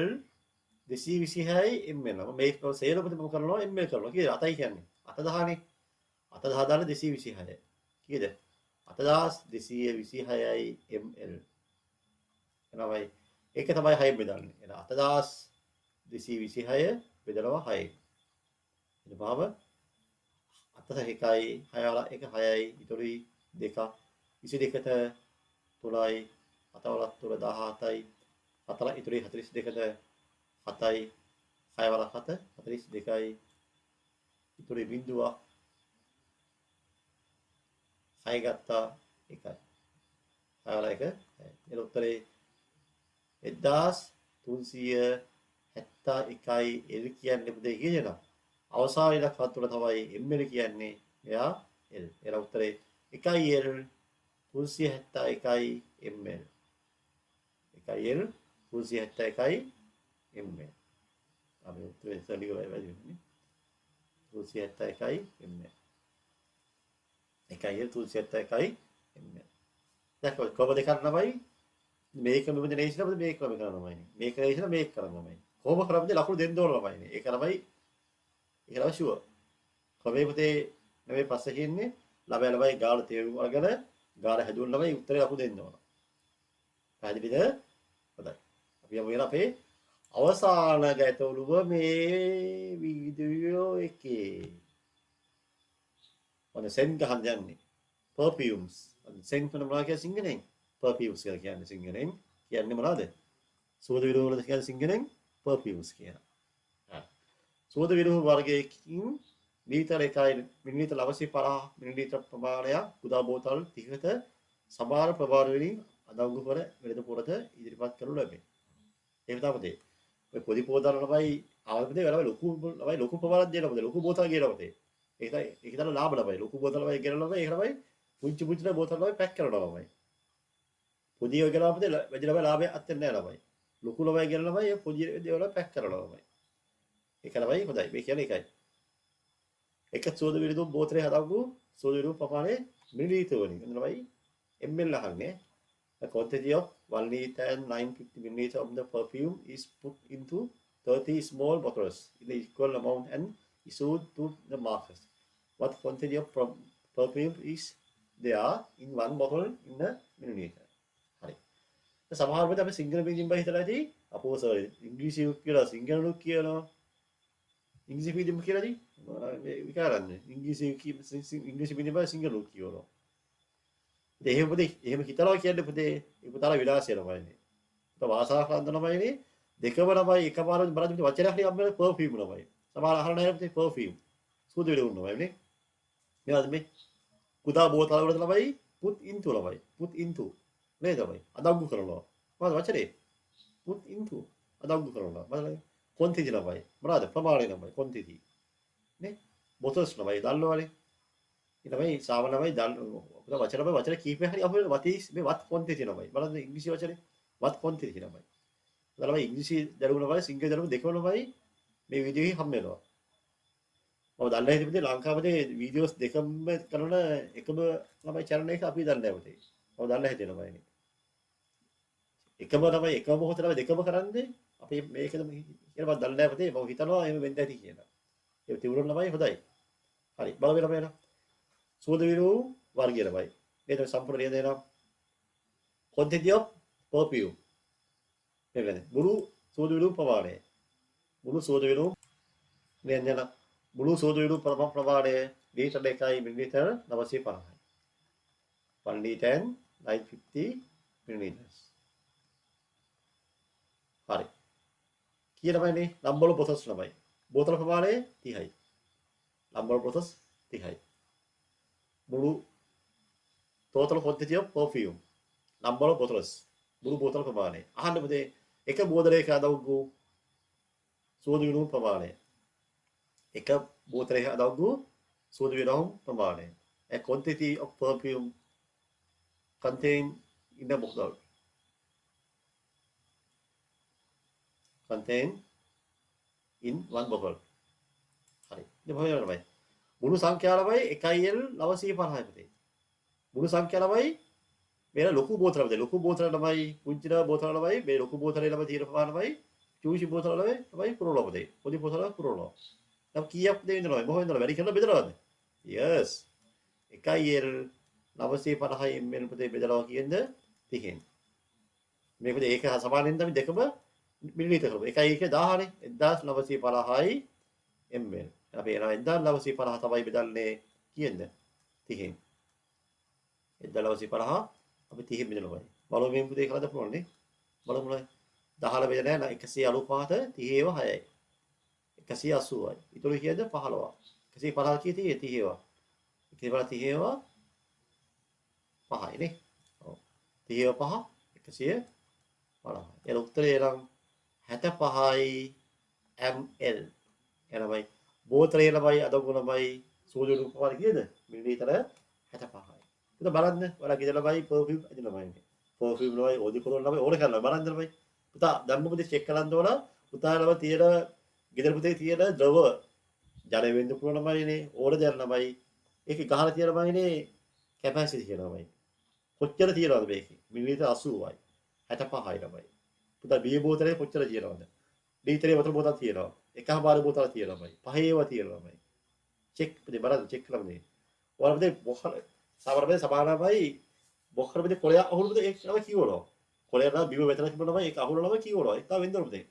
[SPEAKER 1] 226යි ml. මේක සේල පුතේ මොකද කරනවා ml කරනවා. කීයද අතයි කියන්නේ? අත 10නේ. අත 10 දාලා 226. කීයද? අත 226යි ml. එනවායි ඒක තමයි 6 බෙදන්නේ. එන අත 226 බෙදනවා 6. එන බාව අත 1යි 6 වල 1 6යි ඉතුරුයි 2. 22ට 3යි අත වල 3 17යි 4 ඉතුරුයි 42ට 7යි 6 වල 7 42යි ඉතුරුයි බිඳුව 6 ගත්තා 1යි 6 වල 1 එන උත්තරේ 1371යි L කියන්නේ පුතේ කියනවා. අවසාන ඉලක්කය තුල තමයි ml කියන්නේ. එයා L. එන උත්තරේ 1යි L 371යි ml. 1යි L 371යි ml. අපි උත්තරේ සලියෝ වැඩි වෙන්නේ. 371යි ml. 1යි L 371යි ml. දැන් කොහොමද කරන්නවයි මේක මෙතන නේසින අපිට මේක ක්‍රම කරනවායි. මේක නේසින මේක කරනවායි. කොහොම කරමුද ලකුණු දෙන්න ඕන ළමයිනේ. ඒක තමයි ෂුවර්. ක්‍රමේ පුතේ නෙමෙයි පස්සේ කියන්නේ ළමයි ගාන තේරුම් අරගෙන ගාන හැදුවන ළමයි උත්තරේ ලකුණු දෙන්න ඕන. පැහැදිලිද? හොඳයි. අපි යමු අපේ අවසාන ගැටලුව මේ වීඩියෝ එකේ. ඔන්න සෙන් ගහන්න යන්නේ. perfumes. සෙන් කියන මොනවා කියන සිංහලෙන්? perfumes කියලා කියන්නේ සිංහලෙන්. කියන්නේ මොනවද? සුවඳ විලවුන් වල කියන්නේ සිංහලෙන් perfumes කියන. සුවඳ විලවුන් වර්ගයකින් ලීටර 1යි මිලිලීටර 950 මිලිලීටර ප්‍රමාණයක් කුඩා බෝතල් 30කට සමාන ප්‍රමාණ වලින් අදංගු කර වෙළඳ පොරට ඉදිරිපත් කරනු ලැබේ. එහෙම තමයි. ඔය පොඩි බෝතල් ළමයි ආවද ළමයි ලොකු ප්‍රමාණයක් දෙනවා මොකද ලොකු බෝතල් කියනවා මොකද? ඒක තමයි ලාභ ළමයි. ලොකු බෝතල් ළමයි ගෙනන ළමයි ඒක ළමයි පුංචි බෝතල් ළමයි පැක් කරනවා ළමයි. පොඩි ඔය ගෙනාව මොකද වැඩි ළමයි ලාභයක් අත්දෙන්නේ නැහැ ළමයි. ලොකු ළමයි ගෙනන ළමයි ඒ පොඩි දේවල් පැක් කරනවා ළමයි. ඒක ළමයි හොඳයි. මේ කියන්නේ ඒකයි. එක සෝද විරුදු බෝතලේ හදපු සෝද විරුදු ප්‍රමාණය මිලිලීටර වලින්. ළමයි ml අහන්නේ. The quantity of 1 liter and 950 milliliter of the perfume is put into 30 small bottles in the equal amount and issued to the markets. What quantity of perfume is there in one bottle in a milliliter? හරි. සමහර වෙලාවට අපි single බීජින් බයි හිතලාදී අපෝ sir ඉංග්‍රීසි කියලා single කියනවා. ඉංග්‍රීසි බීජින් කියලාදී මේ විකාරන්නේ. ඉංග්‍රීසි බීජින් බයි සිංගල් කියනවා. එහෙම පුතේ එහෙම හිතනවා කියන්නේ පුතේ ඒ පුතාලා විලාසය ළමයිනේ. පුතා වාසා කරන්න ළමයිනේ දෙකම ළමයි එකපාරට බලන්න වචනයක් හරි අම්මලා perfume ළමයි. සමහර අහලා නැහැ පුතේ perfume. සුදු විලවුන් ළමයිනේ. මේවාද මේ කුඩා බෝතල් වලට ළමයි put into ළමයි. put into නේද ළමයි? අදංගු කරනවා. මොකද වචනේ put into අදව්ගු කරනවා බලන්න quantity ළමයි මොනවාද ප්‍රමාණය ළමයි quantity නේ bottles ළමයි දන්නවනේ ඊළමයි සාම ළමයි දන්න වචන ළමයි වචන කීපයක් හරි අපේ what is මේ what quantity ළමයි බලන්න ඉංග්‍රීසි වචනේ what quantity ළමයි ළමයි ඉංග්‍රීසි දැනුම ළමයි සිංහල දැනුම දෙකම ළමයි මේ වීඩියෝ එකේ හම්බ වෙනවා මම දන්නේ නැහැ ඉතින් ලංකාවේ වීඩියෝස් දෙකම කරන එකම ළමයි channel එක අපි දන්නේ නැහැ පුතේ මම දන්නේ නැහැ ළමයිනේ එකම ළමයි එකම මොහොතේ ළමයි දෙකම කරන්නේ අපි මේකද කියලා මම දන්නේ නැහැ පුතේ මම හිතනවා එහෙම වෙන්න ඇති කියලා ඒ තිවුරුන් ළමයි හොඳයි හරි බලවෙන ළමයි සුවඳ විරු වර්ගය ළමයි මේක සම්පූර්ණ නේද එනවා quantity of perfume මේකනේ මුළු සුවඳ විරු ප්‍රමාණය මුළු සුවඳ විරු නේද මුළු සුවඳ විරු ප්‍රමාණය ලීටර 1යි මිලිලිටර 950යි 1 liter 950 milliliters හරි කීයටමයිනේ නම්බර බොතස් ළමයි බෝතල ප්‍රමාණය 30යි නම්බර බොතස් 30යි මුළු total quantity of perfume number of bottles මුළු බෝතල ප්‍රමාණය අහන්න පුතේ එක බෝතලයක අදව්ගු සුවඳ විලවුන් ප්‍රමාණය එක බෝතලයක අදව්ගු සුවඳ විලවුන් ප්‍රමාණය a quantity of perfume contained in the bottle contained in one bottle හරි ඉතින් මොකද කරන්නේ මුළු සංඛ්‍යාව ළමයි 1l 950යි පුතේ මුළු සංඛ්‍යාව ළමයි මේක ලොකු බෝතල ළමයි ලොකු බෝතල ළමයි පුංචි බෝතල ළමයි මේ ලොකු බෝතලේ ළමයි තියෙන ප්‍රමාණය ළමයි චූෂි බෝතල ළමයි පුරවලා පුතේ පොඩි බෝතල පුරවලා දැන් කීයක් දෙවිඳනවා මොකෙන්ද වැඩි කරලා බෙදනවද yes 1l 950 ml පුතේ බෙදලා කියනද 30න් මේක පුතේ ඒක සමානෙන් තමයි දෙකම මිලිලිටර කරමු 1 1000නේ 1950යි ml අපි එනවා 1950 තමයි බෙදන්නේ කියන්න 30න් 1950 අපි 30න් බෙදනවා බලමු මේ පුතේ කලද පුළුවන් නේ බලමු නේ 10 බෙද නැහැ 185ට 30 ඒවා 6යි 180යි ඊටු කීයද 15 150 කීයද 30 ඒවා 150 30 ඒවා 5යි නේ ඔව් 30 ඒවා 5 150 එළ උත්තරේ නම් 75යි ml එනමයි බෝතලේ ළමයි අදගු ළමයි සූදු රූපවල කීයද මිලිලිටර 75යි. පුතා බලන්න ඔයාලා ගෙදර ළමයි පර්ෆියුම් අදින ළමයිනේ. පර්ෆියුම් ළමයි ඕදි කරන ළමයි ඕන කරලා බලන්න ළමයි. පුතා ධම්මපදේ චෙක් කරන්න ඕන පුතා ළමයි තියෙන ගෙදර පුතේ තියෙන ද්‍රව ජල වෙන්න පුළුවන් ළමයිනේ ඕන දෙයක් ළමයි. ඒකේ ගහලා තියෙන ළමයිනේ කැපැසිටි කියන ළමයි. කොච්චර තියෙනවද මේකේ? මිලිලිටර 80යි. 75යි ළමයි. පුතා බිය බෝතලේ කොච්චර තියෙනවද? ලීටරේ වතුර බෝතල් තියෙනවා. එකමාර බෝතල තියෙනවාමයි. පහේ ඒවා තියෙනවාමයි. චෙක් පුතේ බලන්න චෙක් කරලා මේ. ඔයාලා පුතේ බොහල සමහරවිට සමානමයි බොහල පුතේ කොලයක් අහුරුද ඒක තමයි කියවනවා. කොලයක් නම් බිම මෙතන තිබුණාම ඒක අහුරනම කියවනවා. ඒක තමයි වෙන්න පුතේ.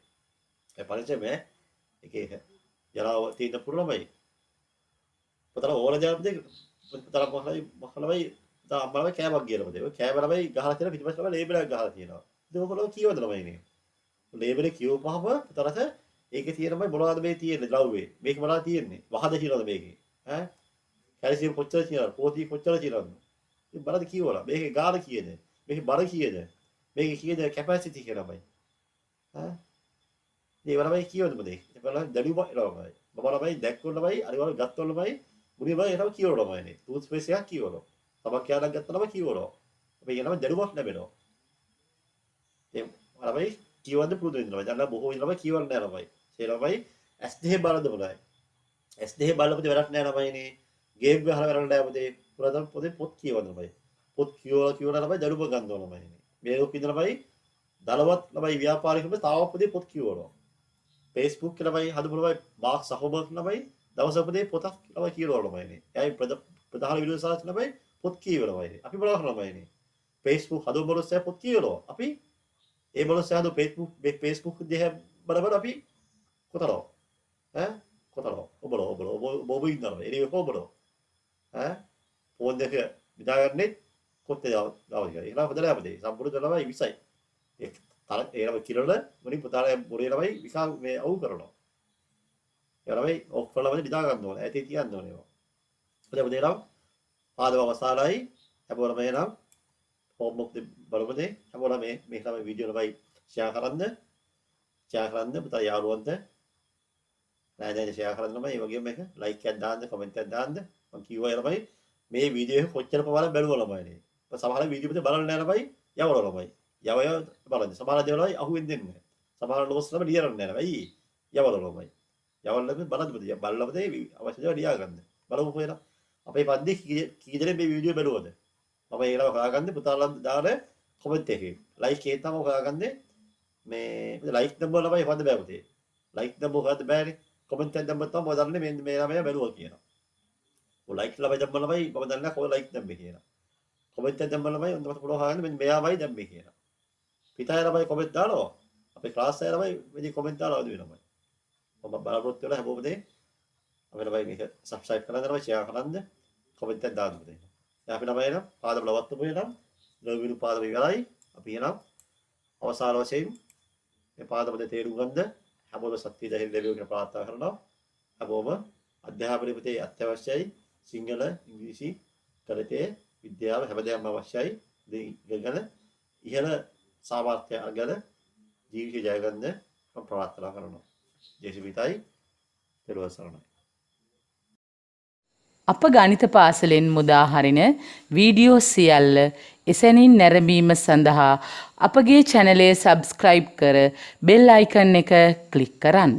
[SPEAKER 1] ඒ පරිචයමේ එක ජලාව තියෙන පුරලමයි. පුතලා ඕන ජාම පුතේ පුතලා මොහලමයි තා අම්මලමයි කෑමක් ගියලා පුතේ. ඔය කෑම ළමයි ගහලා තියෙන පිටිපස්ස ළමයි ලේබල් එකක් ගහලා තියෙනවා. ඉතින් ඔයගොල්ලෝ කියවද ළමයි නේ. ලේබල් එක කියවපහම පුතලට ඒකේ තියෙනමයි මොනවද මේ තියෙන්නේ ද්‍රව්‍යේ මේක මොනවද තියෙන්නේ වහද කියනවාද මේකේ ඈ කැල්සියම් කොච්චර තියෙනවද ප්‍රෝටීන් කොච්චර තියෙනවද ඉතින් බලන්න කියවලා මේකේ ගාන කීයද මේකේ බර කීයද මේකේ කීයද කැපැසිටි කියලාමයි ඈ මේ වලමයි කියවද මොදේ ඉතින් බලන්න දැනුම එනවාමයි මම ළමයි දැක්කොල්ලමයි අනිවාර්ය ගත්තොල්ලමයි මුලින්ම එනවා කියවලමයි ටූත් පේස්ට් එකක් කියවනවා තමක් යාලක් ගත්තනම කියවනවා අපි කියනවා දැනුමක් ලැබෙනවා ඉතින් ළමයි කියවන්න පුරුදු වෙනවා දැන් බොහෝ ළමයි කියවන්න නැහැ ළමයි ඒ ළමයි S2 බලන්න බලයි S2 බලපොතේ වැඩක් නැහැ ළමයිනේ ගේම් ගහලා වැඩක් නැහැ පොතේ පුරාදම් පොතේ පොත් කියවන්න ළමයි පොත් කියවලා ළමයි දඩුව ගන්න ඕන ළමයිනේ මේ ලෝකෙ ඉඳලා ළමයි දලවත් ළමයි ව්‍යාපාරිකව තාම පොතේ පොත් කියවනවා Facebook ළමයි හදපු ළමයි මාක්ස් අහෝබර්ග් ළමයි දවසක පොතේ පොතක් ළමයි කියවනවා ළමයිනේ එයි ප්‍රධාන වීඩියෝ සාහිත්‍ය ළමයි පොත් කියවනවා ළමයිනේ අපි බලනවා ළමයිනේ Facebook හදපු මොනසය පොත් කියවනවා අපි ඒ මොනසය හදපු Facebook දිහා බලබල අපි කොතරෝ ඈ කොතරෝ ඔබ ඉන්නවා එළිය කොබලෝ ඈ ෆෝන් එක විදාගන්නේ කොත්තේ දාවද කියලා ඒලා හොදලා අපදේ සම්පූර්ණ කරනවා 20යි ඒ තර ඒලම කිරල මොනින් පුතාලා මොරේ ළමයි විකාල් මේ අවු කරනවා ඒ ළමයි ඔෆ් කරලා වද විදා ගන්න ඕනේ ඇටි තියන්න ඕනේ ඒවා හොදේ පුතේ නම් පාදව අවසාලයි අපේ ළමයි නම් ෆෝම් ඔෆ් බලමුදේ හැමෝටම මේ තමයි වීඩියෝ ලබයි ෂෙයා කරන්න පුතා යාළුවන්ට නෑදෑයන්ට ෂෙයා කරන්න මේ වගේම මේක ලයික් එකක් දාන්න කමෙන්ට් එකක් දාන්න මම කිව්වා ළමයි මේ වීඩියෝ එක කොච්චර ප්‍රමාණයක් බැලුවා ළමයිනේ සමහර වීඩියෝ පිට බලන්න නෑ ළමයි යවල ළමයි යව බලන්න සමහර දේවල් අහුවෙන්නේ නැහැ සමහර නෝට්ස් ළමයි ලියන්නේ නැහැ ඇයි යවල ළමයි යවල බලන්න පුතේ බලලා පුතේ අවශ්‍ය දේවල් ලියා ගන්න බලමු කොහෙලා අපේ පන්ති කී දෙනෙක් මේ වීඩියෝ බැලුවද මම ඒකලා හොයාගන්නේ පුතාලා දාන කමෙන්ට් එකේ ලයික් එකේ තමයි හොයාගන්නේ මේ ලයික් නම්බර් ළමයි හොයන්න බෑ පුතේ ලයික් නම්බර් හොයන්න බෑනේ කමෙන්ට් එකක් දැම්මම තමයි මම දන්නේ මේ ළමයා බැලුවා කියලා ඔය ලයික් ළමයි දැම්ම ළමයි මම දන්නේ කොහොම ලයික් දැම්මේ කියලා කමෙන්ට් එකක් දැම්ම ළමයි උන්ට මට පුළුවන් හොයාගන්න මෙන්න මෙයාමයි දැම්මේ කියලා පිටාය ළමයි කමෙන්ට් දානවා අපේ ක්ලාස් එකේ ළමයි මේ කමෙන්ට් දාලා වදින ළමයි මම බලාපොරොත්තු වෙලා හැමෝම දේ අපේ ළමයි මේක සබ්ස්ක්‍රයිබ් කරන්න ළමයි ෂෙයා කරන්න කමෙන්ට් එකක් දාන්න පුතේ දැන් අපි ළමයි නම් පාදම ලවත්තු වෙනම් ලවිරු පාදම ඉවරයි අපි එනම් අවසාන වශයෙන් මේ පාදම දෙක තේරුම් ගන්නද හැමෝම සත්‍ය දහිර ලැබෙන්න කියලා ප්‍රාර්ථනා කරනවා හැමෝම අධ්‍යාපනයේ පුතේ අත්‍යවශ්‍යයි සිංහල ඉංග්‍රීසි ගණිතය විද්‍යාව හැමදේම අවශ්‍යයි ඉගෙන ඉහළ සාමර්ථ්‍ය අරගෙන ජීවිතය ජය ගන්න මම ප්‍රාර්ථනා කරනවා ජේසුවිතයි පෙරවස් සරණයි
[SPEAKER 2] අප ගණිත පාසලෙන් මුදා හරින වීඩියෝ සියල්ල එසැනින් නැරඹීම සඳහා අපගේ චැනලය සබ්ස්ක්‍රයිබ් කර බෙල් අයිකන් එක ක්ලික් කරන්න.